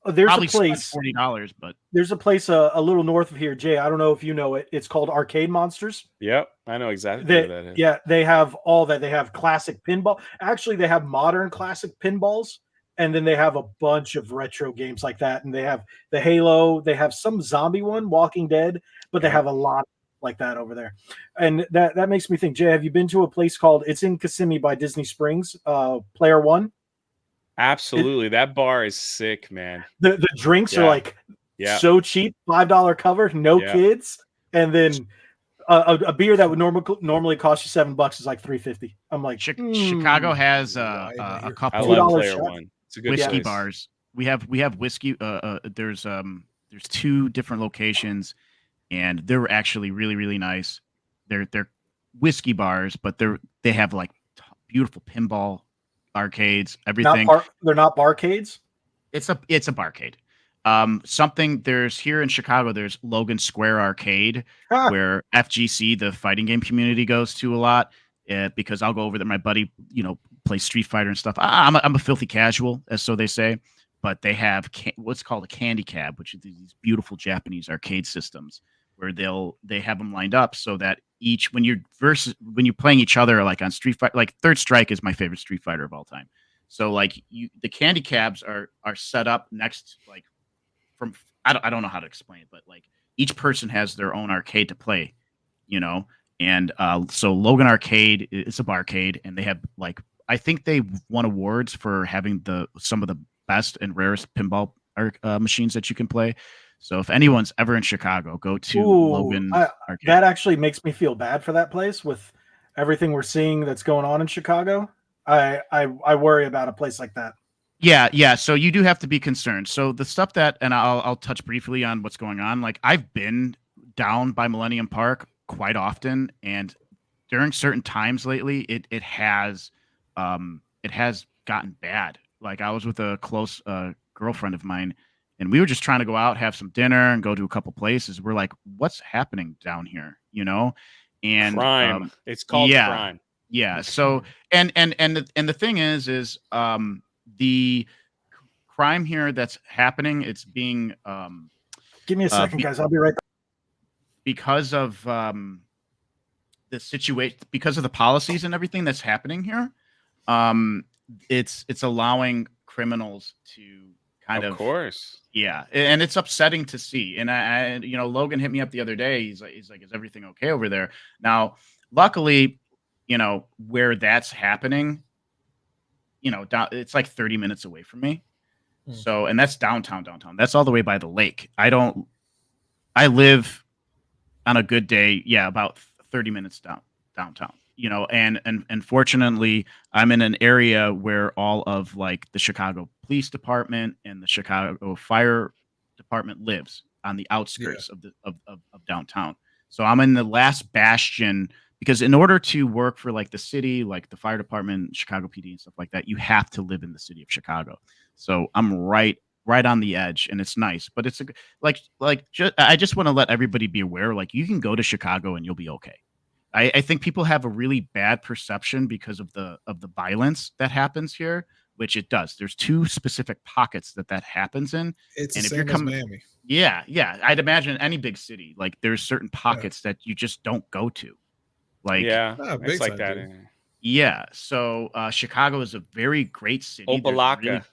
There's Probably a place $40, but there's a place a little north of here, Jay. I don't know if you know it. It's called Arcade Monsters. Yep, I know exactly where that is. Yeah, they have all that. They have classic pinball. Actually, they have modern classic pinballs, and then they have a bunch of retro games like that. And they have the Halo. They have some zombie one, Walking Dead, but they have a lot like that over there. And that makes me think, Jay, have you been to a place called? It's in Kissimmee by Disney Springs. Player One. Absolutely, that bar is sick, man. The drinks are like so cheap, $5 cover, no kids, and then a beer that would normally cost you $7 is like $3.50. I'm like, Chicago has a couple of Player One. It's a good whiskey place. bars. We have whiskey. There's two different locations, and they're actually really nice. They're whiskey bars, but they have like beautiful pinball arcades, everything. They're not barcades. It's a barcade. There's here in Chicago, there's Logan Square Arcade, where FGC, the fighting game community, goes to a lot. Because I'll go over there. My buddy, plays Street Fighter and stuff. I'm a filthy casual, as so they say. But they have what's called a candy cab, which is these beautiful Japanese arcade systems where they have them lined up so that when you're playing each other, like on Street Fighter, like Third Strike is my favorite Street Fighter of all time. So like the candy cabs are set up next, like from I don't know how to explain it, but like each person has their own arcade to play, and so Logan Arcade is a barcade, and they have like I think they won awards for having some of the best and rarest pinball machines that you can play. So if anyone's ever in Chicago, go to Logan Arcade. That actually makes me feel bad for that place with everything we're seeing that's going on in Chicago. I worry about a place like that. Yeah. So you do have to be concerned. So the stuff and I'll touch briefly on what's going on. Like I've been down by Millennium Park quite often, and during certain times lately, it has gotten bad. Like I was with a close girlfriend of mine, and we were just trying to go out, have some dinner, and go to a couple places. We're like, what's happening down here? And crime. It's called crime. Yeah. So and the thing is the crime here that's happening, it's being give me a second, guys. I'll be right back. Because of the situation, because of the policies and everything that's happening here, it's allowing criminals to of course. Yeah, and it's upsetting to see. And I Logan hit me up the other day. He's like, is everything okay over there? Now, luckily, where that's happening, it's like 30 minutes away from me. So, and that's downtown. That's all the way by the lake. I live on a good day, about 30 minutes downtown. And fortunately, I'm in an area where all of like the Chicago Police Department and the Chicago Fire Department lives on the outskirts of downtown. So I'm in the last bastion, because in order to work for like the city, like the fire department, Chicago PD and stuff like that, you have to live in the city of Chicago. So I'm right on the edge, and it's nice, but it's I just want to let everybody be aware, like you can go to Chicago and you'll be okay. I think people have a really bad perception because of the violence that happens here, which it does. There's two specific pockets that happens in. It's the same as Miami. Yeah. I'd imagine any big city, like there's certain pockets that you just don't go to. Like it's like that. Yeah. So Chicago is a very great city. Opalaka.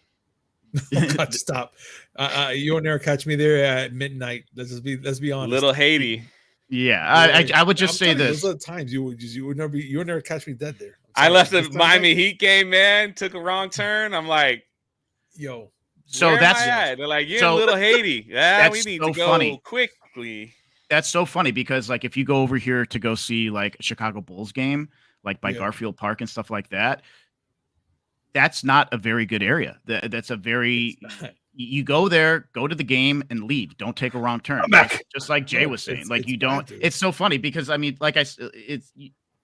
Oh, God, stop. You'll never catch me there at midnight. Let's be honest. Little Haiti. Yeah, I would just say telling you, this. those are the times you would never catch me dead there. I left the This time Miami back, Heat game, man. Took a wrong turn. I'm like, yo. So where that's am I at? They're like, you're so in Little Haiti. Yeah, we that's need so to go funny. quickly. That's so funny because like if you go over here to go see like a Chicago Bulls game, like by Yeah. Garfield Park and stuff like that, that's not a very good area. That's a very you go there, go to the game and leave. Don't take a wrong turn. I'm back. Just like Jay was saying, like it's you bad, don't. dude. It's so funny because I mean, like it's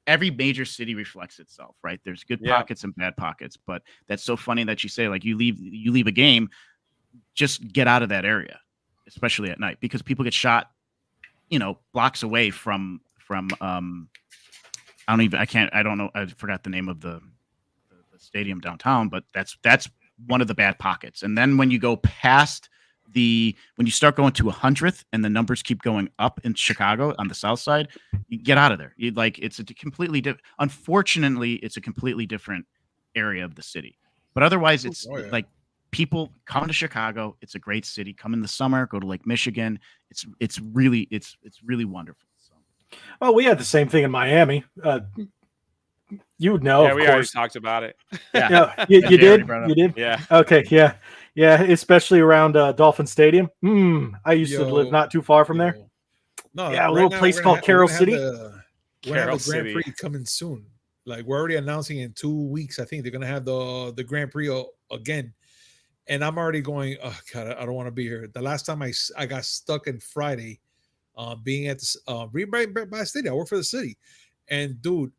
every major city reflects itself, right? There's good Yeah. pockets and bad pockets, but that's so funny that you say like you leave a game, just get out of that area, especially at night because people get shot, blocks away from I don't know. I forgot the name of the stadium downtown, but that's one of the bad pockets. And then when you go past when you start going to 100th and the numbers keep going up in Chicago on the south side, you get out of there. It's a completely different, unfortunately, it's a completely different area of the city. But otherwise it's like people come to Chicago. It's a great city. Come in the summer, go to Lake Michigan. It's really wonderful. So. Oh, we had the same thing in Miami. You would know, Yeah, of we already course. talked about it. Yeah, you Jay did. already You did. Yeah. Okay. Yeah. Especially around Dolphin Stadium. I used to live not too far from there. No, Yeah, a little place called Carroll City. We're gonna have Carroll the Grand City. Prix coming soon. Like we're already announcing in 2 weeks. I think they're gonna have the Grand Prix again. And I'm already going. Oh God, I don't want to be here. The last time I got stuck in Friday, being at the by stadium. I work for the city, and dude,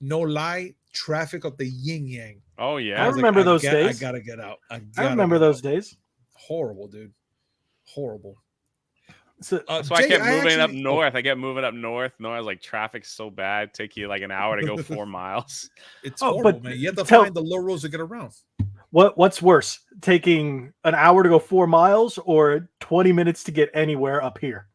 no lie, traffic of the yin yang. Oh I yeah. remember those days. I gotta get out. I remember those days. Horrible, dude. Horrible. So, So I Jay, kept moving up actually- north. I kept moving up north. No, I was like, traffic's so bad. Take you like an hour to go 4 miles. It's Oh, horrible, but man. You have to tell- find the low roads to get around. what's worse, taking an hour to go 4 miles or 20 minutes to get anywhere up here?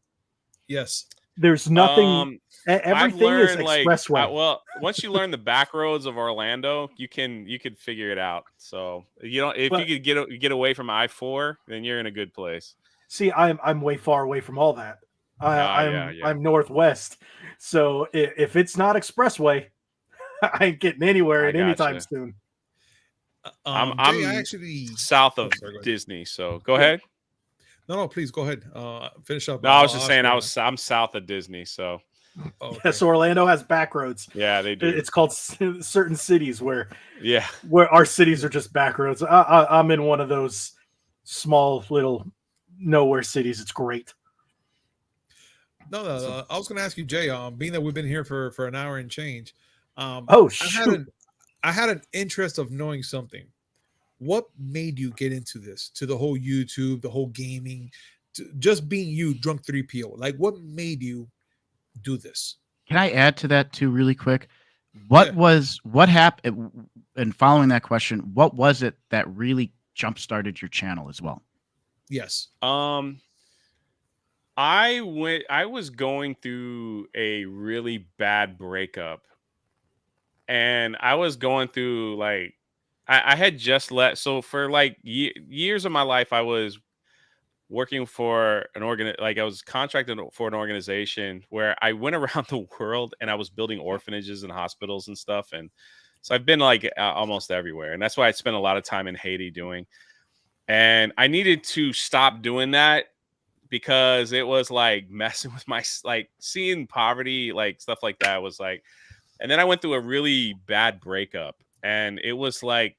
Yes. There's nothing. I've Everything is learned expressway. well, once you learn the back roads of Orlando, you could figure it out. So if you could get away from I-4, then you're in a good place. See, I'm way far away from all that. I'm northwest, so if it's not expressway, I ain't getting anywhere at any time soon. I'm Jay, I actually south of sorry, go ahead. Disney, so go ahead. No, please go ahead. Finish up. No, I was just saying I'm south of Disney, so Oh, okay. Yes, Orlando has back roads. yeah, they do. It's called certain cities where Yeah, our cities are just back roads. I'm in one of those small little nowhere cities. It's great. No, I was going to ask you, Jay. Being that we've been here for an hour and change, Oh shoot! I had an interest of knowing something. What made you get into this? To the whole YouTube, the whole gaming, to just being you, Drunk3po. Like, what made you do this? Can I add to that too, really quick? What happened? And following that question, what was it that really jump started your channel as well? Yes. I was going through a really bad breakup, and I was going through like I had just let so for like years of my life I was working for an I was contracted for an organization where I went around the world and I was building orphanages and hospitals and stuff, and so I've been like almost everywhere, and that's why I spent a lot of time in Haiti doing. And I needed to stop doing that because it was like messing with my like seeing poverty, like stuff like that was like. And then I went through a really bad breakup, and it was like,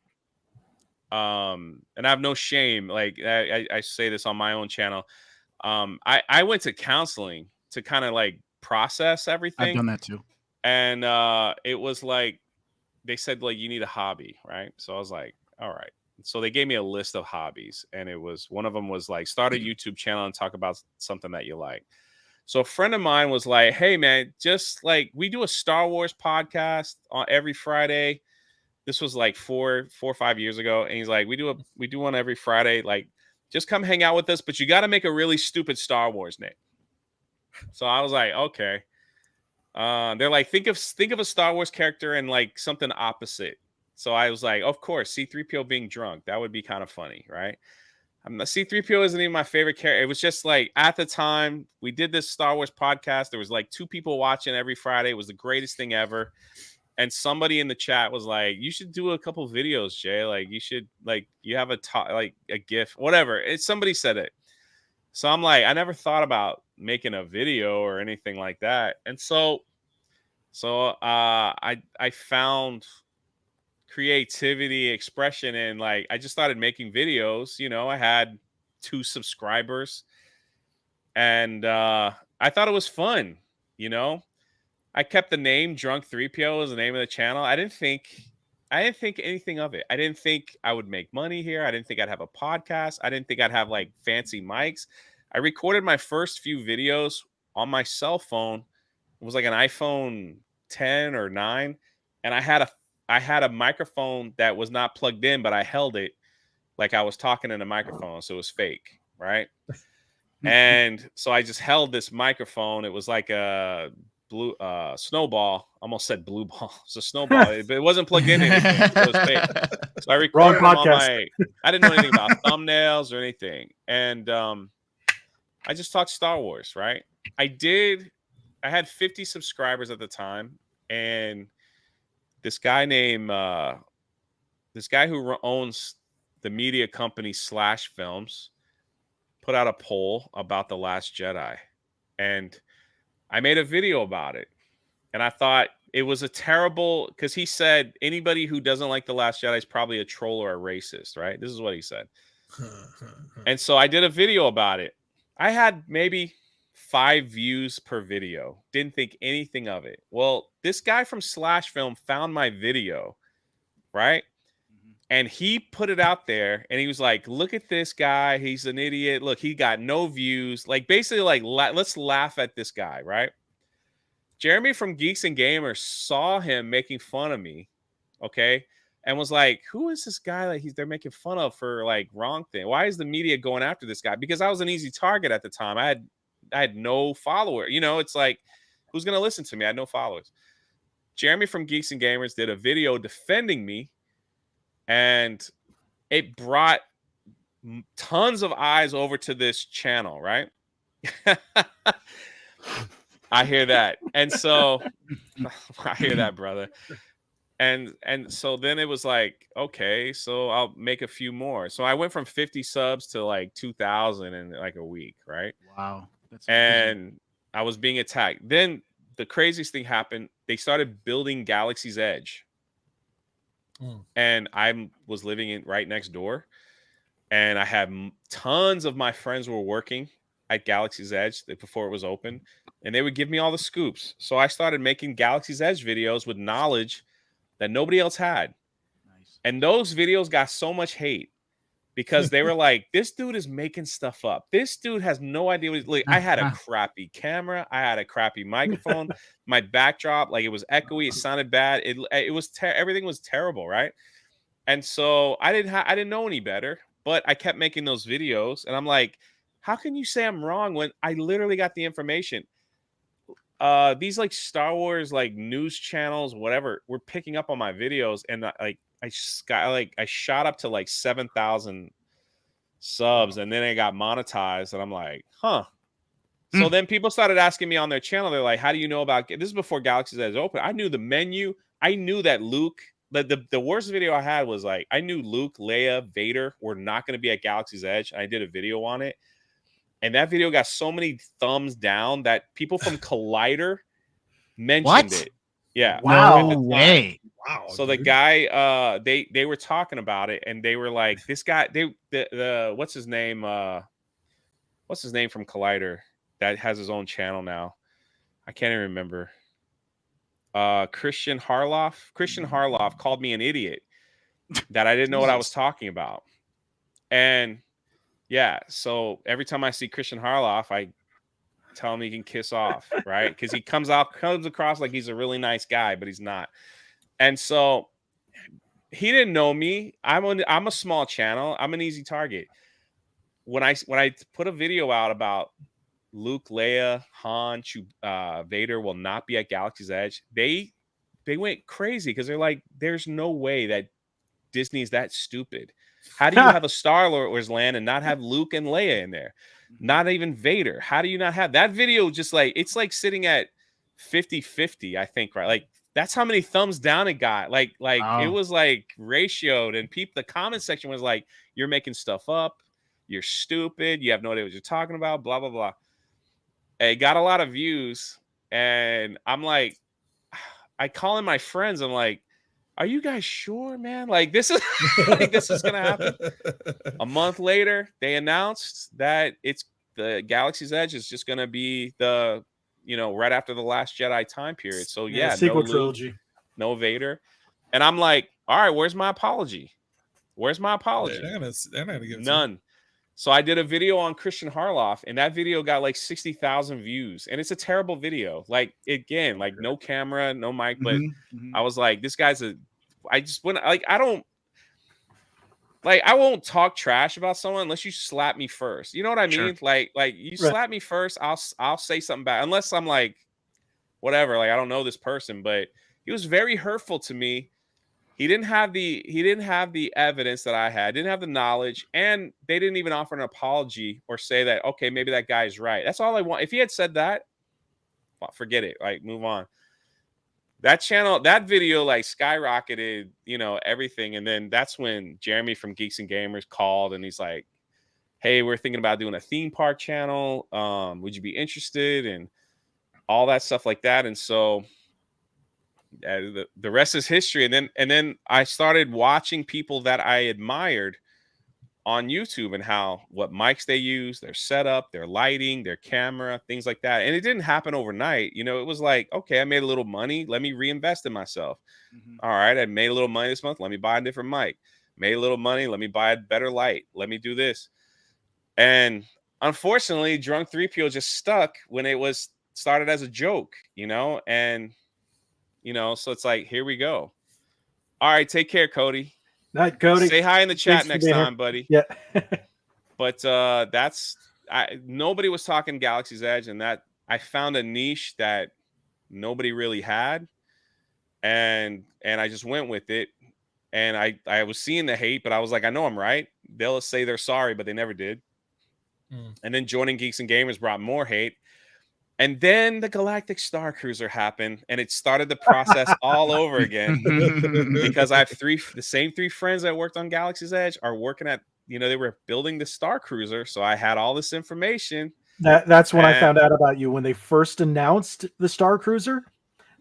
and I have no shame. Like I say this on my own channel. I went to counseling to kind of like process everything. I've done that too. And it was like, they said like, you need a hobby, right? So I was like, all right. So they gave me a list of hobbies, and it was one of them was like start a YouTube channel and talk about something that you like. So a friend of mine was like, hey man, just like we do a Star Wars podcast on every Friday. This was like four or 5 years ago. And he's like, we do one every Friday. Like, just come hang out with us, but you got to make a really stupid Star Wars name. So I was like, okay. They're like, think of a Star Wars character and like something opposite. So I was like, of course, C3PO being drunk. That would be kind of funny, right? C-3PO isn't even my favorite character. It was just like at the time we did this Star Wars podcast. There was like 2 people watching every Friday. It was the greatest thing ever. And somebody in the chat was like, "You should do a couple videos, Jay. Like you should you have like a GIF, whatever." Somebody said it. So I'm like, I never thought about making a video or anything like that. And so I found creativity, expression, and like I just started making videos. I had 2 subscribers, and I thought it was fun. I kept the name Drunk3po as the name of the channel. I didn't think anything of it. I didn't think I would make money here. I didn't think I'd have a podcast. I didn't think I'd have like fancy mics. I recorded my first few videos on my cell phone. It was like an iPhone 10 or 9, and I had a microphone that was not plugged in, but I held it like I was talking in a microphone, so it was fake, right? And so I just held this microphone. It was like a blue snowball. Almost said blue ball. It's a snowball, but it wasn't plugged in anything. So it was fake. So I recorded them on I didn't know anything about thumbnails or anything, and I just talked Star Wars, right? I had 50 subscribers at the time, and this guy who owns the media company Slash Films put out a poll about The Last Jedi, and I made a video about it. And I thought it was a terrible, because he said anybody who doesn't like The Last Jedi is probably a troll or a racist, right? This is what he said. And so I did a video about it. I had maybe 5 views per video. Didn't think anything of it. Well, this guy from Slash Film found my video, right? And he put it out there, and he was like, "Look at this guy. He's an idiot. Look, he got no views." Like basically, like let's laugh at this guy, right? Jeremy from Geeks and Gamers saw him making fun of me, okay, and was like, "Who is this guy that they're making fun of for like wrong thing? Why is the media going after this guy?" Because I was an easy target at the time. I had no follower. It's like, who's gonna listen to me? I had no followers. Jeremy from Geeks and Gamers did a video defending me, and it brought tons of eyes over to this channel, right? I hear that. And so I hear that, brother. And so then it was like, okay, so I'll make a few more. So I went from 50 subs to like 2,000 in like a week, right? Wow. That's and amazing. I was being attacked. Then the craziest thing happened. They started building Galaxy's Edge. And I was living right next door, and I had tons of my friends were working at Galaxy's Edge before it was open, and they would give me all the scoops. So I started making Galaxy's Edge videos with knowledge that nobody else had. Nice. And those videos got so much hate because they were like, "This dude is making stuff up. This dude has no idea what he's like." I had a crappy camera. I had a crappy microphone. My backdrop, like, it was echoey. It sounded bad. It was everything was terrible, right? And so I didn't know any better, but I kept making those videos, and I'm like, how can you say I'm wrong when I literally got the information? These like Star Wars like news channels, whatever, were picking up on my videos, and I shot up to like 7,000 subs, and then I got monetized, and I'm like, huh. So then people started asking me on their channel. They're like, "How do you know about?" This is before Galaxy's Edge open. I knew the menu. I knew that Luke. The worst video I had was like, I knew Luke, Leia, Vader were not going to be at Galaxy's Edge. And I did a video on it, and that video got so many thumbs down that people from Collider mentioned it. Yeah. Wow. No way. Wow. So the guy, they were talking about it, and they were like, this guy, what's his name? What's his name from Collider that has his own channel now? I can't even remember. Christian Harloff called me an idiot that I didn't know what I was talking about. And yeah, so every time I see Christian Harloff, I tell him he can kiss off, right? Because he comes across like he's a really nice guy, but he's not. And so he didn't know me. I'm a small channel. I'm an easy target. When I put a video out about Luke, Leia, Han, Vader will not be at Galaxy's Edge, they went crazy because they're like, there's no way that Disney's that stupid. How do you have a Star Wars land and not have Luke and Leia in there? Not even Vader. How do you not have that video? Just like it's like sitting at 50-50, I think, right? Like that's how many thumbs down it got. Like it was like ratioed, and the comment section was like, "You're making stuff up. You're stupid. You have no idea what you're talking about." Blah blah blah. It got a lot of views, and I'm like, I call in my friends. I'm like, "Are you guys sure, man? Like this is like this is gonna happen?" A month later, they announced that it's the Galaxy's Edge is just gonna be the right after the Last Jedi time period. So yeah, sequel no trilogy, Luke, no Vader, and I'm like, all right, where's my apology? Where's my apology? They're not gonna give None. So I did a video on Christian Harloff, and that video got like 60,000 views, and it's a terrible video. Like again, like no camera, no mic, but I was like, this guy's I won't talk trash about someone unless you slap me first. You know what I mean? Like you slap me first, I'll say something bad. Unless I'm like, whatever, like I don't know this person, but he was very hurtful to me. He didn't have the evidence that I had, didn't have the knowledge, and they didn't even offer an apology or say that, okay, maybe that guy's right. That's all I want. If he had said that, forget it. Like, move on. That channel, that video, like skyrocketed, everything. And then that's when Jeremy from Geeks and Gamers called, and he's like, "Hey, we're thinking about doing a theme park channel. Would you be interested?" And all that stuff like that. And so the rest is history. And then I started watching people that I admired on YouTube and what mics they use, their setup, their lighting, their camera, things like that. And it didn't happen overnight. It was like, okay, I made a little money. Let me reinvest in myself. All right, I made a little money this month. Let me buy a different mic. Made a little money. Let me buy a better light. Let me do this. And unfortunately, Drunk3po just stuck when it was started as a joke, and so it's like, here we go. All right, take care, Cody. Night, Cody. Say hi in the chat next time, buddy. Yeah. But nobody was talking Galaxy's Edge, and that I found a niche that nobody really had, and I just went with it. And I was seeing the hate, but I was like, I know I'm right. They'll say they're sorry, but they never did. And then joining Geeks and Gamers brought more hate. And then the Galactic Star Cruiser happened, and it started the process all over again. Because I have the same three friends that worked on Galaxy's Edge are working at, they were building the Star Cruiser. So I had all this information. That's when I found out about you. When they first announced the Star Cruiser,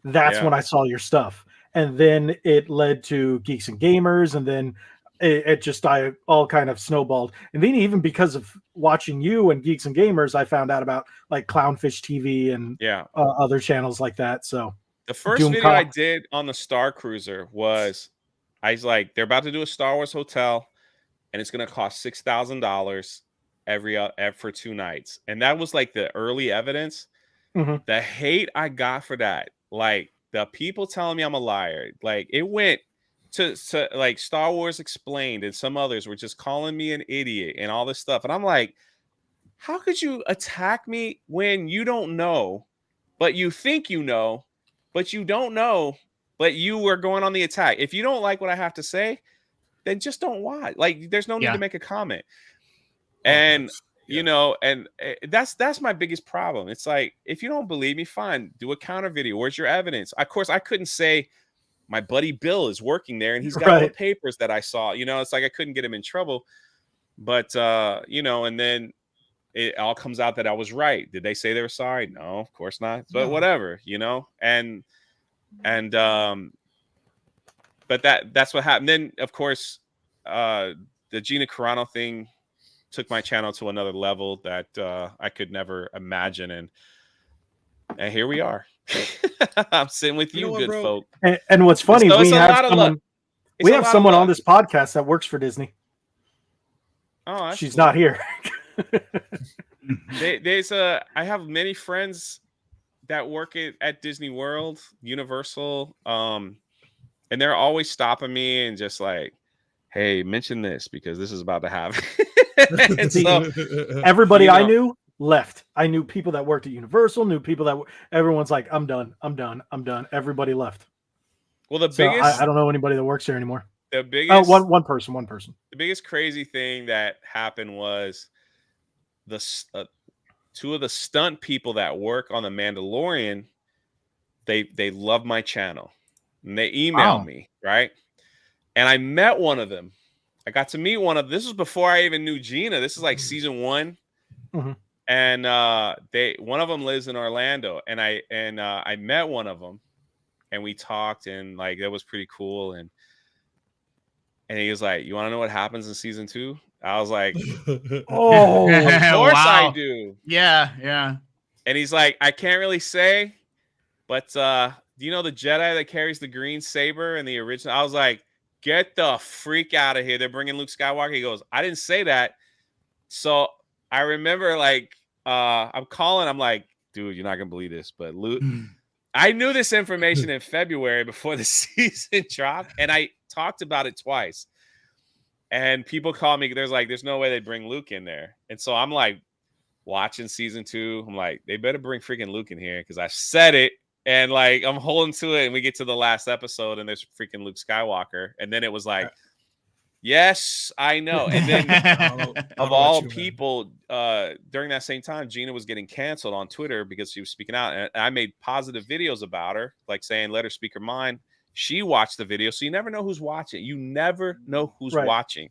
that's when I saw your stuff. And then it led to Geeks and Gamers, and then I all kind of snowballed. And then even because of watching you and Geeks and Gamers, I found out about like Clownfish TV and other channels like that. So the first video I did on the Star Cruiser was, I was like, they're about to do a Star Wars hotel, and it's going to cost $6,000 for 2 nights. And that was like the early evidence. The hate I got for that, like the people telling me I'm a liar, like it went to like Star Wars Explained, and some others were just calling me an idiot and all this stuff. And I'm like, how could you attack me when you don't know, but you think you know, but you don't know, but you were going on the attack? If you don't like what I have to say, then just don't watch. Like, there's no need to make a comment. And and that's my biggest problem. It's like, if you don't believe me, fine, do a counter video. Where's your evidence? Of course, I couldn't say my buddy Bill is working there and he's got all the papers that I saw. It's like I couldn't get him in trouble. But and then it all comes out that I was right. Did they say they were sorry? No, of course not. But whatever, and but that's what happened. Then of course the Gina Carano thing took my channel to another level that I could never imagine, and here we are. I'm sitting with you, good folk. And what's funny, we have someone on this podcast that works for Disney. Oh, she's not here. I have many friends that work at Disney World, Universal, and they're always stopping me and just like, hey, mention this because this is about to happen. And so everybody I knew left. I knew people that worked at Universal, knew people that everyone's like, I'm done. Everybody left. Well, the biggest, I don't know anybody that works there anymore. The biggest one person. The biggest crazy thing that happened was two of the stunt people that work on the Mandalorian. They love my channel, and they emailed me, right? And I met one of them. I got to meet one of. This was before I even knew Gina. This is like season 1. Mm-hmm. And one of them lives in Orlando, and I met one of them, and we talked, and like that was pretty cool. And he was like, "You want to know what happens in season 2?" I was like, "Oh, of course I do." Yeah. And he's like, "I can't really say, but do you know the Jedi that carries the green saber in the original?" I was like, "Get the freak out of here! They're bringing Luke Skywalker." He goes, "I didn't say that." So I remember like I'm calling. I'm like, "Dude, you're not gonna believe this, but Luke." I knew this information in February before the season dropped, and I talked about it twice. And people call me. There's no way they bring Luke in there. And so I'm like watching season 2. I'm like, they better bring freaking Luke in here because I said it. And like I'm holding to it, and we get to the last episode, and there's freaking Luke Skywalker. And then it was like, yes, I know. And then of all people, during that same time, Gina was getting canceled on Twitter because she was speaking out. And I made positive videos about her, like saying, let her speak her mind. She watched the video. So you never know who's watching. You never know who's watching.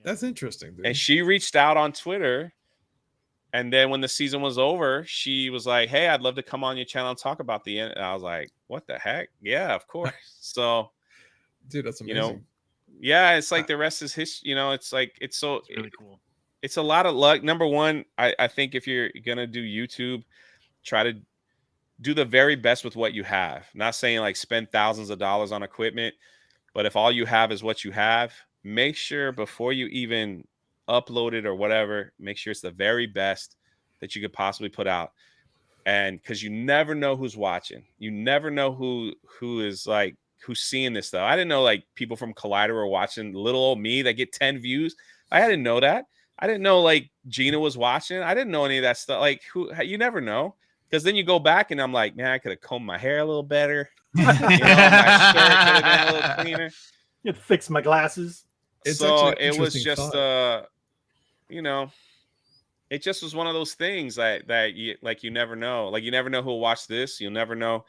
That's interesting, dude. And she reached out on Twitter. And then when the season was over, she was like, hey, I'd love to come on your channel and talk about the end. And I was like, what the heck? Yeah, of course. So, dude, that's amazing. You know, yeah, it's like the rest is history. You know, it's like it's really cool. It's a lot of luck. Number one, I think if you're gonna do YouTube, try to do the very best with what you have. Not saying like spend thousands of dollars on equipment, but if all you have is what you have, make sure before you even upload it or whatever, make sure it's the very best that you could possibly put out. And because you never know who's watching, you never know who is like who's seeing this stuff. I didn't know like people from Collider were watching little old me that get 10 views. I didn't know that. I didn't know like Gina was watching. I didn't know any of that stuff. Like you never know. Because then you go back and I'm like, man, I could have combed my hair a little better. You know, my shirt could have been a little cleaner. You had to fix my glasses. So it was just you know, it just was one of those things that you never know. Like you never know who will watch this. You'll never know.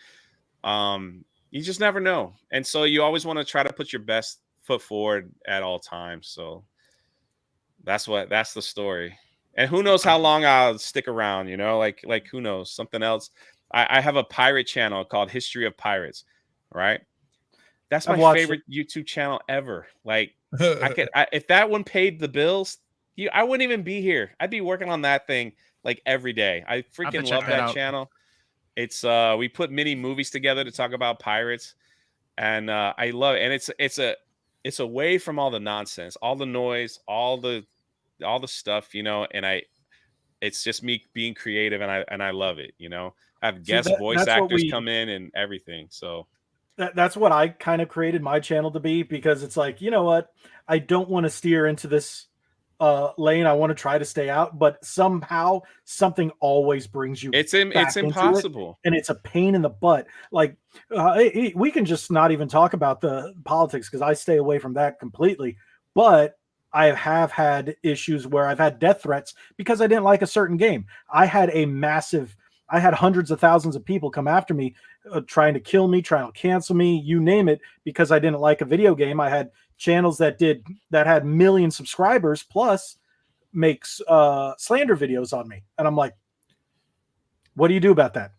You just never know. And so you always want to try to put your best foot forward at all times. So that's the story. And who knows how long I'll stick around, you know, like who knows, something else. I have a pirate channel called History of Pirates, right? That's my favorite YouTube channel ever. Like if that one paid the bills, I wouldn't even be here. I'd be working on that thing like every day. I freaking love that channel. It's we put mini movies together to talk about pirates, and I love it. And it's away from all the nonsense, all the noise, all the stuff, you know. And it's just me being creative, and I love it. You know, I have guest voice actors come in and everything. So that's what I kind of created my channel to be, because it's like, you know what, I don't want to steer into this lane. I want to try to stay out, but somehow something always brings you. It's impossible, and it's a pain in the butt. Like we can just not even talk about the politics because I stay away from that completely. But I have had issues where I've had death threats because I didn't like a certain game. I had hundreds of thousands of people come after me, trying to kill me, trying to cancel me, you name it, because I didn't like a video game. I had channels that had million subscribers plus makes slander videos on me, and I'm like, what do you do about that?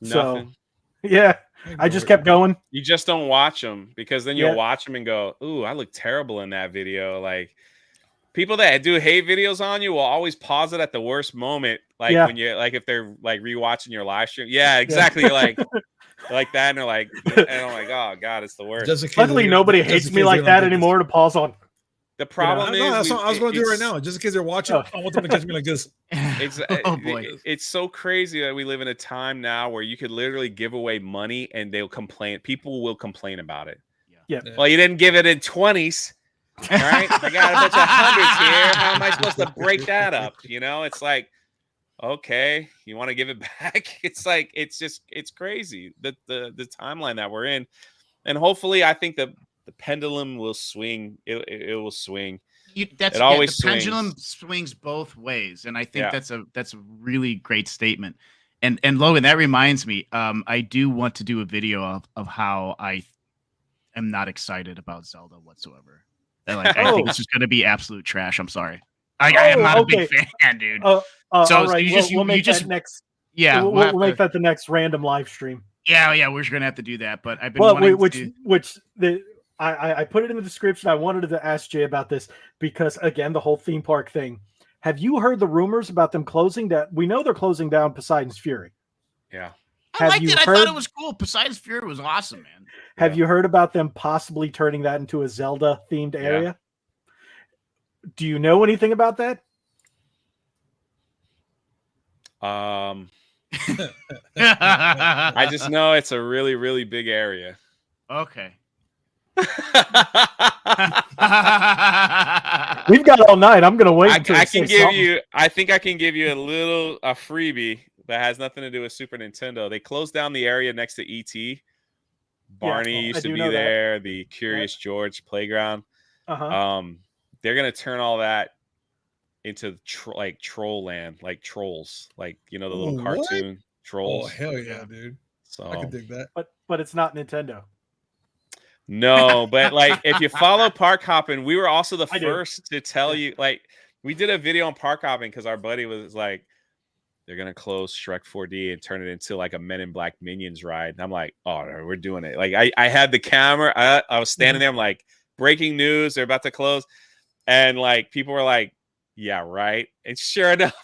Nothing. So yeah, I just kept going. You just don't watch them, because then you'll watch them and go, ooh, I look terrible in that video. Like people that do hate videos on you will always pause it at the worst moment, like when you're like, if they're like rewatching your live stream. Yeah, exactly. You're like that, and they're like, and I'm like, oh god, it's the worst. Luckily, nobody hates me like that anymore to pause on. The problem is, that's what I was going to do right now. Just in case they're watching, I want them to catch me like this. It's so crazy that we live in a time now where you could literally give away money and they'll complain. People will complain about it. Yeah. Well, you didn't give it in 20s. All right. I got a bunch of hundreds here. How am I supposed to break that up? You know, it's like, okay, you want to give it back? It's like, it's crazy the timeline that we're in. And hopefully I think the the pendulum will swing. It will swing. It always the pendulum swings both ways, and I think that's a really great statement. And Logan, that reminds me, I do want to do a video of how I am not excited about Zelda whatsoever. I think it's just going to be absolute trash. I'm sorry. I am not a big fan, dude. So all right, we'll make that next. Yeah, we'll make that the next random live stream. Yeah, we're just gonna have to do that. But I've been wanting I put it in the description. I wanted to ask Jay about this because again, the whole theme park thing. Have you heard the rumors about them closing that? We know they're closing down Poseidon's Fury. Yeah. I liked it. I thought it was cool. Poseidon's Fury was awesome, man. Have you heard about them possibly turning that into a Zelda themed area? Do you know anything about that? I just know it's a really, really big area. Okay. We've got all night. I'm gonna wait. I think I can give you a freebie that has nothing to do with Super Nintendo. They closed down the area next to ET. Barney used to be there. The Curious George playground. They're gonna turn all that into troll land, like trolls, like the little cartoon trolls. Oh hell yeah, dude! So I can dig that. But it's not Nintendo. No, but if you follow park hopping, we were also the first to tell you. We did a video on park hopping because our buddy was like, they're gonna close Shrek 4D and turn it into like a Men in Black Minions ride. And I'm like, oh, no, we're doing it. I had the camera. I was standing there. I'm like, breaking news. They're about to close, and people were like, yeah, right. And sure enough,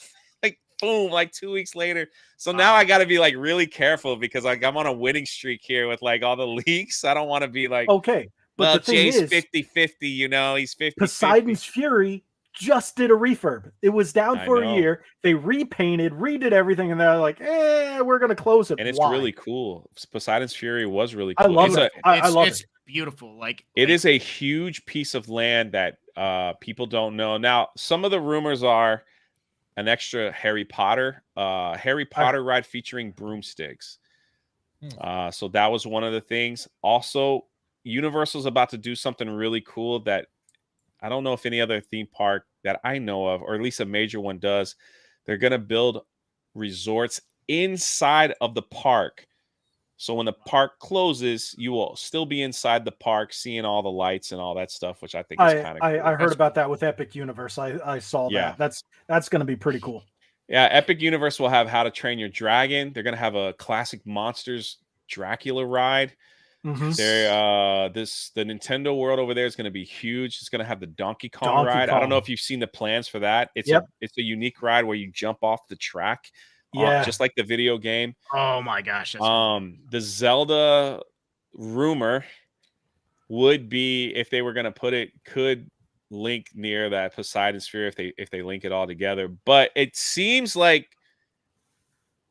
boom, 2 weeks later. So now I got to be really careful because I'm on a winning streak here with all the leaks. I don't want to be okay. But the thing Jay's is 50-50, he's 50. Poseidon's Fury just did a refurb. It was down for a year. They repainted, redid everything, and they're like, we're going to close it. And it's really cool. Poseidon's Fury was really cool. I love it. I love it. It's beautiful. It is a huge piece of land that people don't know. Now, some of the rumors are an extra Harry Potter ride featuring broomsticks. So that was one of the things. Also, Universal's about to do something really cool that I don't know if any other theme park that I know of, or at least a major one, does. They're going to build resorts inside of the park. So when the park closes, you will still be inside the park, seeing all the lights and all that stuff, which I think is kind of cool. I heard about that with Epic Universe. I saw that. That's going to be pretty cool. Yeah, Epic Universe will have How to Train Your Dragon. They're going to have a classic Monsters Dracula ride. The Nintendo World over there is going to be huge. It's going to have the Donkey Kong ride. I don't know if you've seen the plans for that. It's a unique ride where you jump off the track. Just like the video game. Oh my gosh. The Zelda rumor would be, if they were going to put it, could link near that Poseidon Sphere if they link it all together. But it seems like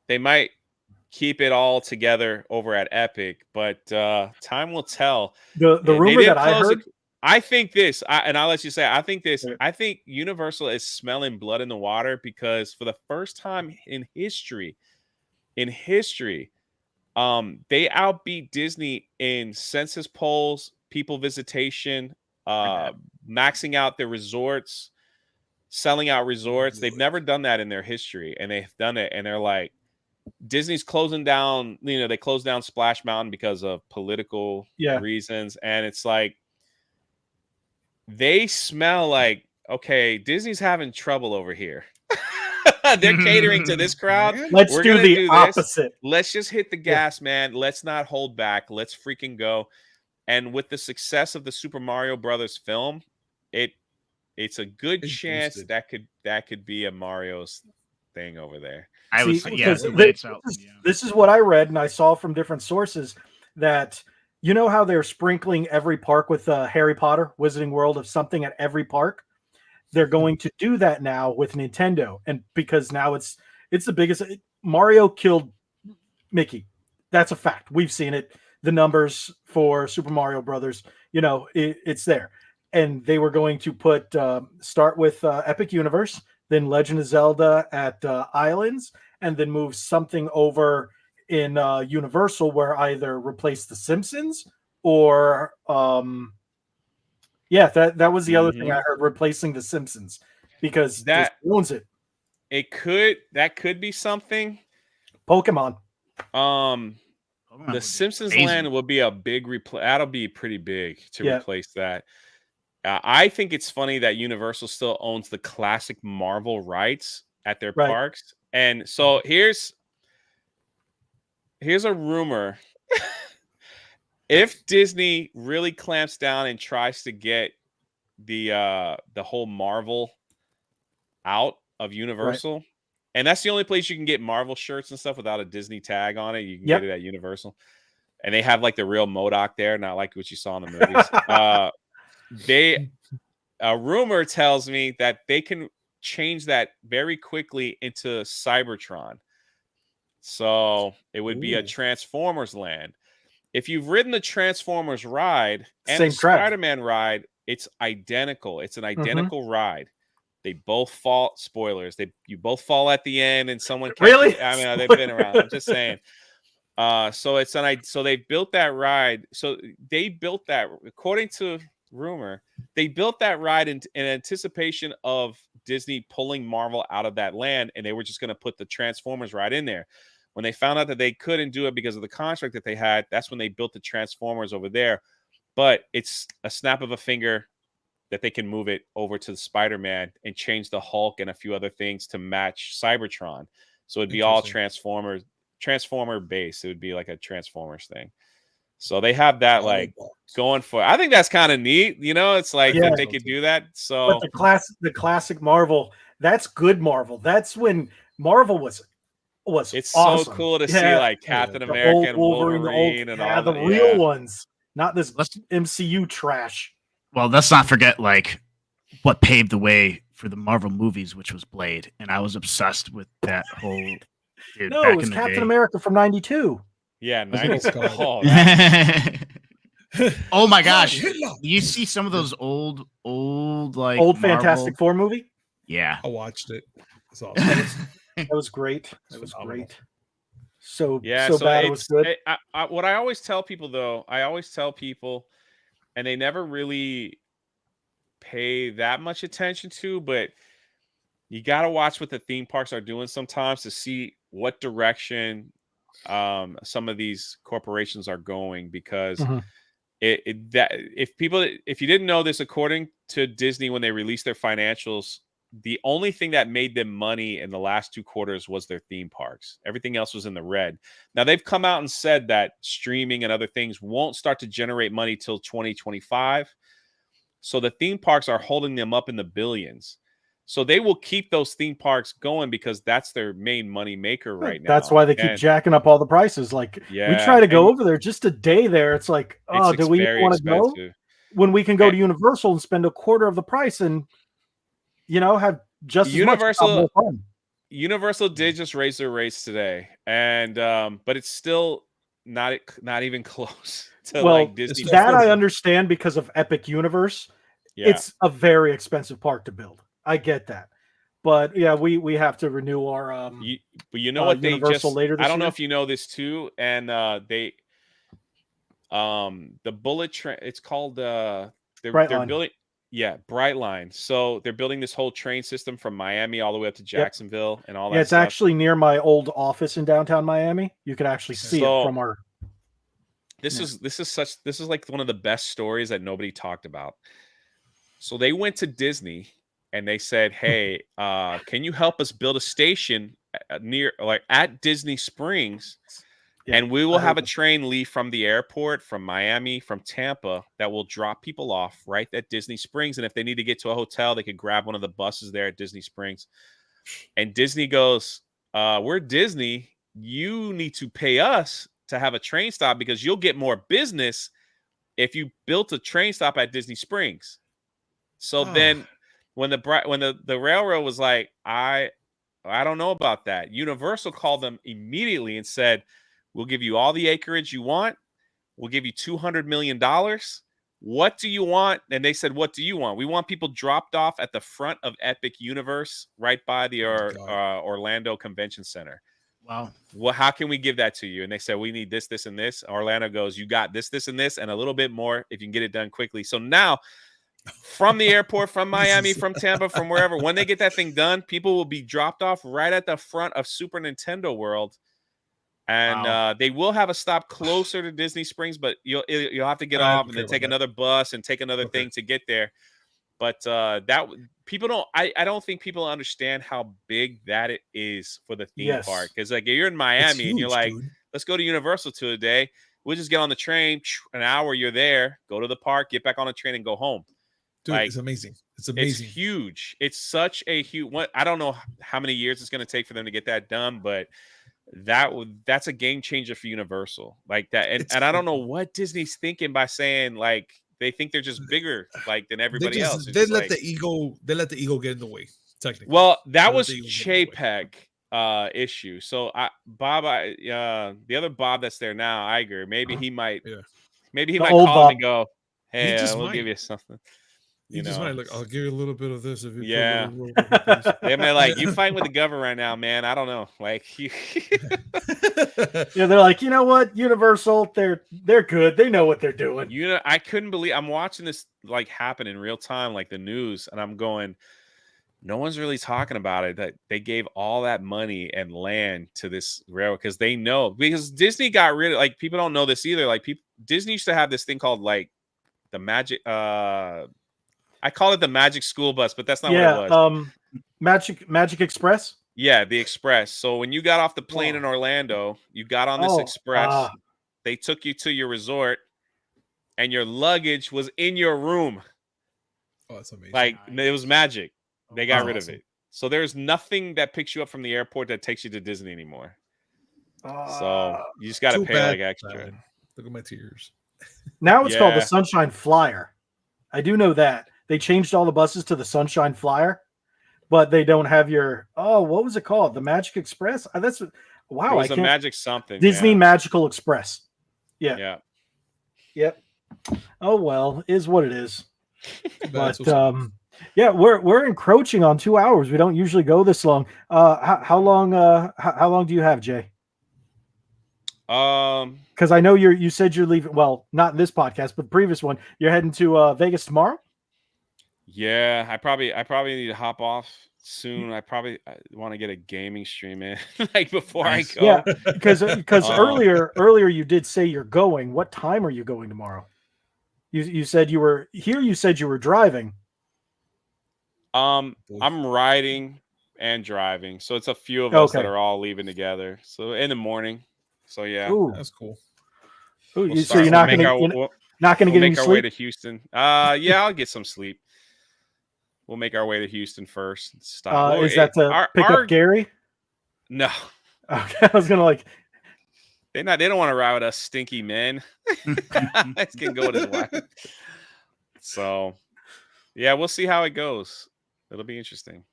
they might keep it all together over at Epic, but time will tell. The rumor that I heard, I think this, and I'll let you say, I think Universal is smelling blood in the water because for the first time in history, they outbeat Disney in census polls, people visitation, maxing out their resorts, selling out resorts. They've never done that in their history, and they've done it, and they're like, Disney's closing down, they closed down Splash Mountain because of political reasons, and it's like, they smell like, okay, Disney's having trouble over here. They're catering to this crowd. Let's do the opposite. Let's just hit the gas, man. Let's not hold back. Let's freaking go. And with the success of the Super Mario Brothers film, it's a good chance that could be a Mario's thing over there. This is what I read and I saw from different sources, that you know how they're sprinkling every park with Harry Potter Wizarding World of something at every park? They're going to do that now with Nintendo, and because now it's the biggest. Mario killed Mickey. That's a fact. We've seen it. The numbers for Super Mario Brothers, it's there. And they were going to start with Epic Universe, then Legend of Zelda at Islands, and then move something over in Universal, where either replace The Simpsons or Yeah, that was the other thing I heard, replacing the Simpsons, because that Disney owns it. That could be something. Pokemon. The Simpsons land will be a big that'll be pretty big to replace that. I think it's funny that Universal still owns the classic Marvel rights at their parks. And so here's a rumor. If Disney really clamps down and tries to get the whole Marvel out of Universal, and that's the only place you can get Marvel shirts and stuff without a Disney tag on it. You can get it at Universal. And they have like the real MODOK there, not like what you saw in the movies. A rumor tells me that they can change that very quickly into Cybertron. So it would be a Transformers land. If you've ridden the Transformers ride and the Spider-Man ride, it's identical. It's an identical ride. They both fall. Spoilers. You both fall at the end, and someone really. I mean, they've been around. I'm just saying. So they built that ride. So they built that, according to rumor, they built that ride in anticipation of Disney pulling Marvel out of that land, and they were just going to put the Transformers ride in there. When they found out that they couldn't do it because of the contract that they had, that's when they built the Transformers over there. But it's a snap of a finger that they can move it over to the Spider-Man and change the Hulk and a few other things to match Cybertron. So it'd be all Transformer based. It would be like a Transformers thing. So they have that going for. I think that's kind of neat. It's like that they could do that. So but the classic Marvel, that's good Marvel. That's when Marvel was it's awesome. So cool to see like Captain America and Wolverine and all the real ones, not this MCU trash. Well, let's not forget like what paved the way for the Marvel movies, which was Blade, and I was obsessed with that whole. Dude, no, it was Captain America from '92. Yeah, 90s. Oh my gosh! You see some of those old like old Marvel... Fantastic Four movie? Yeah, I watched it. It's awesome. That was great. That was great. So bad it was good. What I always tell people, though, and they never really pay that much attention to, but you got to watch what the theme parks are doing sometimes to see what direction some of these corporations are going, because if you didn't know this, according to Disney, when they released their financials, the only thing that made them money in the last 2 quarters was their theme parks. Everything else was in the red. Now they've come out and said that streaming and other things won't start to generate money till 2025. So the theme parks are holding them up in the billions. So they will keep those theme parks going because that's their main money maker right now. That's why they keep jacking up all the prices. Like we try to go over there just a day there. It's like, do we want to go when we can go to Universal and spend a quarter of the price and have just Universal. Fun. Universal did just raise their rates today, and but it's still not even close to like Disney. That I understand because of Epic Universe. Yeah. It's a very expensive park to build. I get that, but we have to renew our but you know what they Universal just later this I don't know year? if you know this too, and the bullet train. It's called they're building. Yeah, Brightline. So they're building this whole train system from Miami all the way up to Jacksonville and all that. Yeah, it's actually near my old office in downtown Miami. You can actually see it from our. This is like one of the best stories that nobody talked about. So they went to Disney and they said, "Hey, can you help us build a station at Disney Springs?" And we will have a train leave from the airport, from Miami, from Tampa, that will drop people off right at Disney Springs. And if they need to get to a hotel, they could grab one of the buses there at Disney Springs. And Disney goes, we're Disney. You need to pay us to have a train stop because you'll get more business if you built a train stop at Disney Springs. So then when the railroad was like, I don't know about that, Universal called them immediately and said, we'll give you all the acreage you want. We'll give you $200 million. What do you want? And they said, what do you want? We want people dropped off at the front of Epic Universe right by the Orlando Convention Center. Wow. Well, how can we give that to you? And they said, we need this, this, and this. Orlando goes, you got this, this, and this, and a little bit more if you can get it done quickly. So now from the airport, from Miami, from Tampa, from wherever. When they get that thing done, people will be dropped off right at the front of Super Nintendo World. And they will have a stop closer to Disney Springs, but you'll have to get off and then take another bus and take another thing to get there. But that people don't. I don't think people understand how big that it is for the theme park. Because like you're in Miami huge, and you're like, let's go to Universal today. We'll just get on the train, an hour. You're there. Go to the park, get back on the train, and go home. Dude, it's amazing. It's amazing. It's huge. It's such a huge. I don't know how many years it's going to take for them to get that done, but that's a game changer for Universal. Like that, and I don't know what Disney's thinking by saying like. They think they're just bigger, like than everybody else. They let the ego. They let the ego get in the way. Technically, well, that was Chapek issue. So Bob, the other Bob that's there now, Iger. Maybe he might. Yeah. Maybe he might call Bob. And go, "Hey, we'll give you something." You just might look. I'll give you a little bit of this if you. Yeah. They may like you fighting with the government right now, man. I don't know. Like you. Yeah, they're like, you know what, Universal, they're good. They know what they're doing. I couldn't believe I'm watching this like happen in real time, like the news, and I'm going, no one's really talking about it. That they gave all that money and land to this railroad because they know because Disney got rid of like people don't know this either. Like Disney used to have this thing called like the magic. I call it the Magic School Bus, but that's not what it was. Magic Express. Yeah, the Express. So when you got off the plane in Orlando, you got on this Express. They took you to your resort, and your luggage was in your room. Oh, that's amazing! Like it was magic. They got rid of it. So there's nothing that picks you up from the airport that takes you to Disney anymore. So you just got to pay like extra. Man. Look at my tears. Now it's called the Sunshine Flyer. I do know that. They changed all the buses to the Sunshine Flyer, but they don't have your what was it called? The Magic Express? That's wow. It was a Magic something. Disney Magical Express. Yeah. Yeah. Yep. Oh well, is what it is. But we're encroaching on 2 hours. We don't usually go this long. How long do you have, Jay? Because I know you said you're leaving. Well, not in this podcast, but the previous one. You're heading to Vegas tomorrow. Yeah, I probably need to hop off soon. I want to get a gaming stream in like before I go. Yeah, because earlier you did say you're going. What time are you going tomorrow? You said you were here. You said you were driving. I'm riding and driving, so it's a few of us that are all leaving together. So in the morning. So yeah, that's cool. So you're not going to get any sleep? Our way to Houston. Yeah, I'll get some sleep. We'll make our way to Houston first. Stop. Is that to pick up Gary? No. Okay, I was gonna They don't want to ride with us stinky men. Let's can go with his wife. So, yeah, we'll see how it goes. It'll be interesting.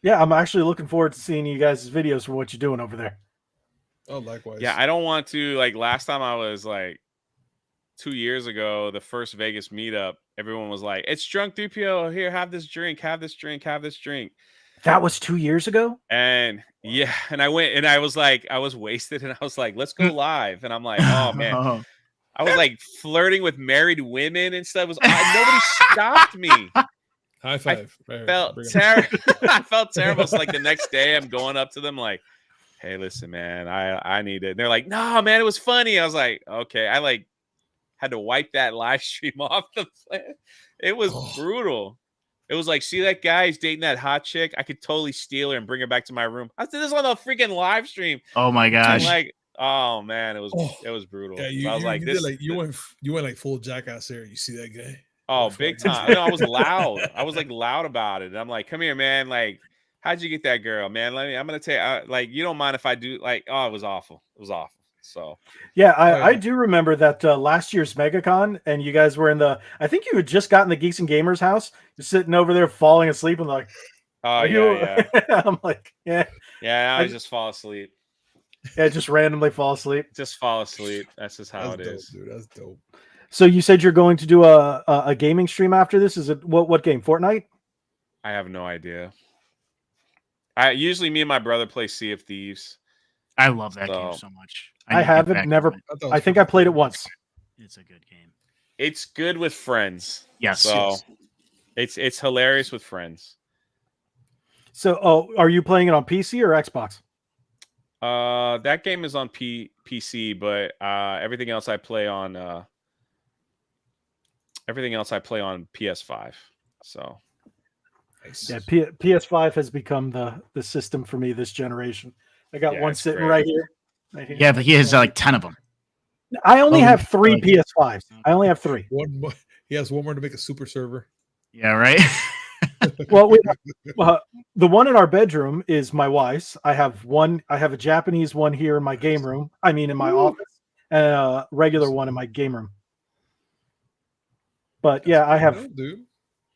Yeah, I'm actually looking forward to seeing you guys' videos for what you're doing over there. Oh, likewise. Yeah, I don't want to last time I was 2 years ago, the first Vegas meetup, everyone was like, it's Drunk3po. Here, have this drink, have this drink, have this drink. That was 2 years ago? And yeah, and I went and I was wasted and I was like, let's go live. And I'm like, oh man. I was flirting with married women and stuff. Nobody stopped me. High five. I felt terrible. I felt terrible. So the next day I'm going up to them like, hey, listen, man, I need it. And they're like, no, man, it was funny. I was like, okay. I had to wipe that live stream off the plan. It was brutal. It was see that guy? He's dating that hot chick. I could totally steal her and bring her back to my room. I did this on the freaking live stream. Oh my gosh. Oh man, it was brutal. Yeah, I was you went full jackass there. You see that guy? Oh, big time. No, I was loud. I was loud about it. And I'm like, come here, man. How'd you get that girl, man? I'm gonna tell you, you don't mind if I do it was awful. It was awful. So yeah, I do remember that last year's MegaCon, and you guys were I think you had just gotten the Geeks and Gamers house. You're sitting over there falling asleep and oh yeah. I'm like, yeah. Yeah, I just fall asleep. Yeah, just randomly fall asleep. Just fall asleep. That's just how it is. Dude, that's dope. So you said you're going to do a gaming stream after this? Is it what game? Fortnite? I have no idea. Usually me and my brother play Sea of Thieves. I love that game so much. I haven't never. I think I played it once. It's a good game. It's good with friends. Yes. So it's hilarious with friends. So, are you playing it on PC or Xbox? That game is on PC, but everything else I play on PS5. So Nice. Yeah, PS5 has become the system for me this generation. I got one it's sitting great. right here. Right here. Yeah, but he has like 10 of them. I only Logan, have 3 like- PS5s. I only have 3. One more. He has one more to make a super server. Yeah, right. Well, the one in our bedroom is my wife's. I have a Japanese one here in my game room. I mean, in my office, and a regular one in my game room. But yeah, I have. Good, dude.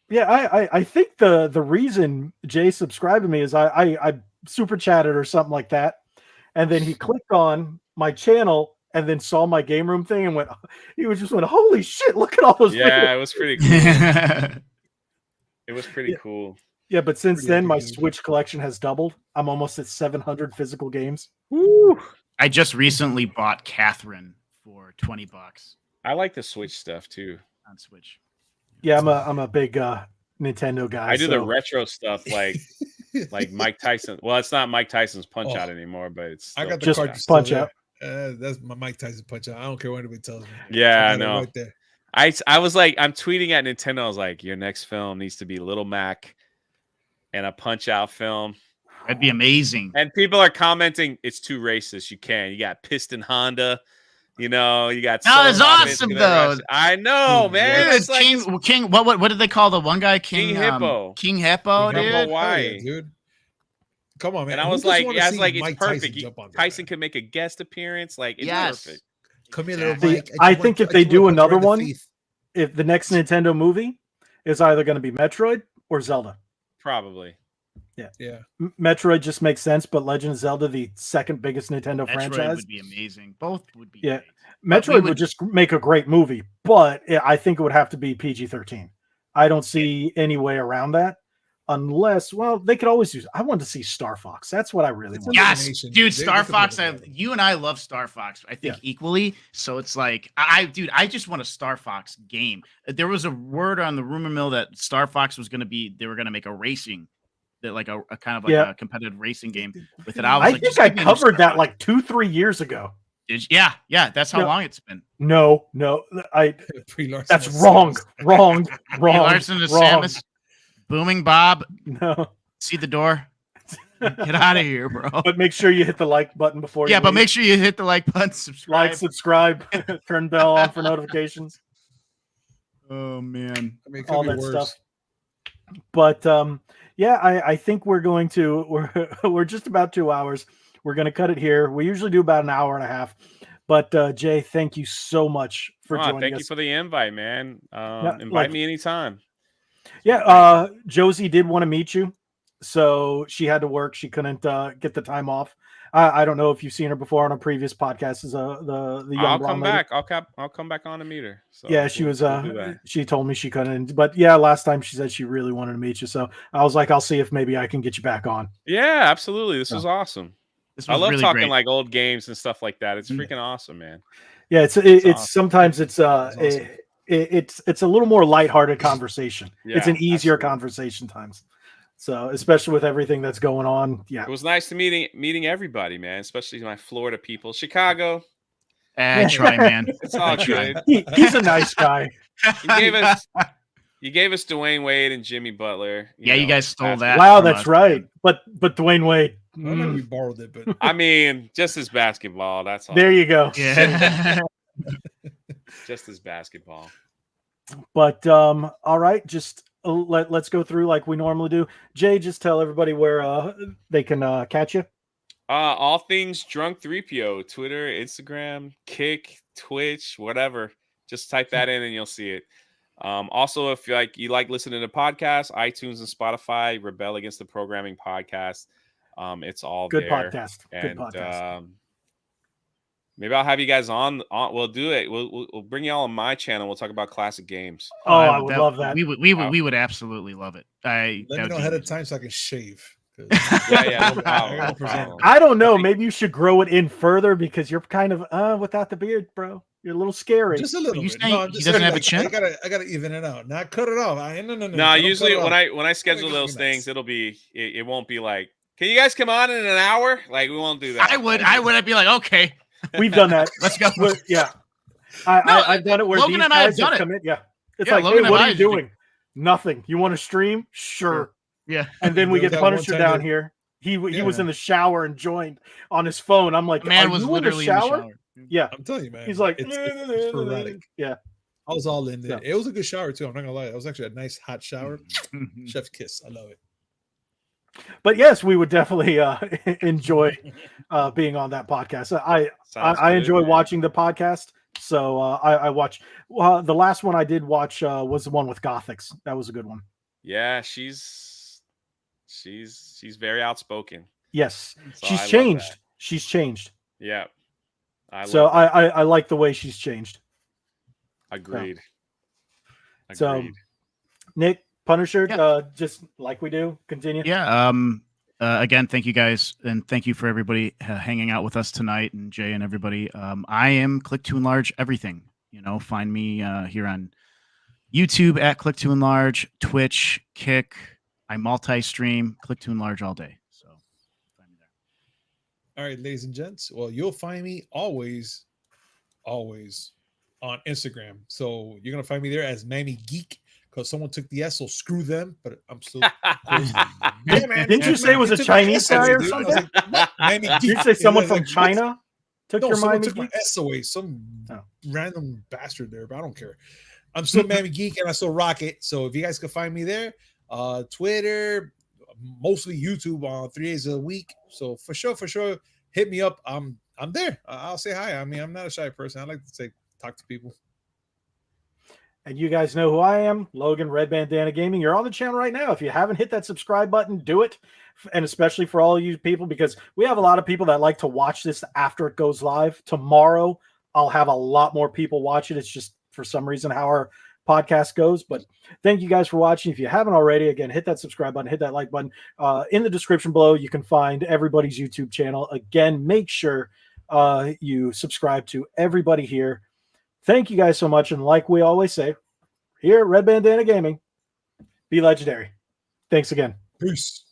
Yeah, I think the reason Jay subscribed to me is I super chatted or something like that, and then he clicked on my channel and then saw my game room thing and went. He was just went, holy shit! Look at all those. Yeah, videos. it was pretty cool. It was pretty cool. Yeah, but since Pretty then, my epic, dude. Switch collection has doubled. I'm almost at 700 physical games. Woo! I just recently bought Catherine for $20 I like the Switch stuff too. on Switch. Yeah, I'm a big Nintendo guy. I do the so- retro stuff like Mike Tyson. Well, it's not Mike Tyson's Punch Out anymore, but it's I still got the Just card. Punch still Out. there. That's my Mike Tyson Punch Out. I don't care what anybody tells me. Yeah, I got it know. Right there. I was like, I'm tweeting at Nintendo. I was like, your next film needs to be Little Mac and a Punch Out film. That'd be amazing. And people are commenting, it's too racist. You can't. You got Piston Honda. You know, you got. No, it's Soul awesome, Biscuit, though. I know, man. Dude, It's like King. What did they call the one guy? King Hippo. King Hippo, King dude. Hippo. Why? Hell yeah, dude? Come on, man. And I Who was doesn't like, wanna see it's Mike perfect. Tyson jump on there, Tyson man? could make a guest appearance. Like, it's Yes. perfect. Come here, little Exactly. Mike. I just think want- if they just do wanna punch you another right in the one, face. if the next Nintendo movie is either going to be Metroid or Zelda. Probably. Yeah. Metroid just makes sense, but Legend of Zelda, the second biggest Nintendo Metroid franchise, would be amazing. Both would be. Yeah. Great. But we Metroid would just make a great movie, but I think it would have to be PG-13. I don't see any way around that unless, well, they could always use. I want to see Star Fox. That's what I really It's want. a- Yes, Animation. dude, They Star could Fox. make it better. You and I love Star Fox. I think Yeah. equally. So it's like, dude, I just want a Star Fox game. There was a word on the rumor mill that Star Fox was going to be. They were going to make a racing, that like a kind of like Yeah. a competitive racing game with it. I was I like, think just I give me a new covered Star that Fox. like 2-3 years ago. Yeah. That's how No. long it's been. No, Brie Larson that's was wrong, serious. wrong, Brie wrong, Larson to wrong. Samus, Booming Bob. No, See the door. Get out of here, bro. but make sure you hit the like button before. Yeah, you but leave. make sure you hit the like button, subscribe. Like, subscribe, turn bell on for notifications, Oh man. I mean, it could all be that worse. stuff. But yeah, I think we're just about 2 hours. We're going to cut it here. We usually do about an hour and a half. But Jay, thank you so much for joining Thank us. you for the invite, man. Invite like- me anytime. Yeah, Josie did want to meet you, so she had to work. She couldn't get the time off. I don't know if you've seen her before on a previous podcast. As the young I'll blonde come lady. back. I'll come back on to meet her. So Yeah, she was. we'll do that. She told me she couldn't. But yeah, last time she said she really wanted to meet you. So I was like, I'll see if maybe I can get you back on. Yeah, absolutely. This was awesome. This I was love really talking great. like old games and stuff like that. It's Mm. freaking awesome, man. Yeah, it's awesome. sometimes it's awesome. it's a little more lighthearted conversation. It's Yeah, an easier absolutely. conversation times. So especially with everything that's going on. Yeah. It was nice to meeting everybody, man. Especially my Florida people, Chicago. I try, man. It's all try. good. He's a nice guy. You gave us Dwayne Wade and Jimmy Butler. Yeah, you guys stole that. Wow, from that's us. right. But Dwayne Wade. I don't know if we borrowed it, but I mean, just as basketball. That's all. There you go. Yeah. Just as basketball. But all right, just let's go through like we normally do. Jay, just tell everybody where they can catch you. All things Drunk3po, Twitter, Instagram, Kick, Twitch, whatever. Just type that in and you'll see it. Also, if you like listening to podcasts, iTunes and Spotify, Rebel Against the Programming podcast. It's all Good there. podcast. Good And podcast. maybe I'll have you guys on. We'll do it. We'll bring you all on my channel. We'll talk about classic games. I would love that. We would absolutely love it. let me that would know be ahead of amazing. time so I can shave. Yeah, no problem. I don't know. Maybe you should grow it in further because you're kind of without the beard, bro. You're a little scary. Just a little bit. He doesn't have a chin. I gotta even it out. Not cut it off. No, usually when I schedule those things, it won't be like, can you guys come on in an hour? Like, we won't do that. I would be like, okay, we've done that. Let's go. Yeah, I've done it where Logan these and I have guys done have it. come in. Yeah, it's Yeah, like, Logan hey, and what I are you usually doing? Nothing. You want to stream? Sure. Yeah. And then we There get was that one Punisher time down that- here. He was in the shower and joined on his phone. I'm like, Man are was you literally in the shower? Yeah. I'm telling you, man. He's like, it's sporadic. yeah. I was all in there. Yeah. It was a good shower too. I'm not gonna lie. It was actually a nice hot shower. Chef's kiss. I love it. But yes, we would definitely enjoy being on that podcast. I enjoy watching the podcast. So I watch. The last one I did watch was the one with Gothics. That was a good one. Yeah, she's very outspoken. Yes, So she's I love changed. that. She's changed. Yeah. I like the way she's changed. Agreed. So, Nick, Punisher, just like we do, continue. Yeah. Again, thank you guys, and thank you for everybody hanging out with us tonight, and Jay and everybody. I am ClickToEnlarge everything. Find me here on YouTube at ClickToEnlarge, Twitch, Kick. I multi-stream, ClickToEnlarge all day. So find me there. All right, ladies and gents. Well, you'll find me always on Instagram. So you're gonna find me there as Mammy Geek because someone took the S, so screw them. But I'm still. Yeah, man. Didn't you say it was a Chinese guy or something? Did you say someone from China took your someone Mammy took my Geek? S away. Some random bastard there, but I don't care. I'm still Mammy Geek and I still rock it. So if you guys can find me there, Twitter, mostly YouTube on 3 days a week. So for sure, hit me up. I'm there. I'll say hi. I mean, I'm not a shy person. I like to talk to people. And you guys know who I am, Logan, Red Bandana Gaming. You're on the channel right now. If you haven't hit that subscribe button, do it. And especially for all you people, because we have a lot of people that like to watch this after it goes live. Tomorrow, I'll have a lot more people watch it. It's just for some reason how our podcast goes. But thank you guys for watching. If you haven't already, again, hit that subscribe button, hit that like button. In the description below, you can find everybody's YouTube channel. Again, make sure you subscribe to everybody here. Thank you guys so much. And like we always say, here at Red Bandana Gaming, be legendary. Thanks again. Peace.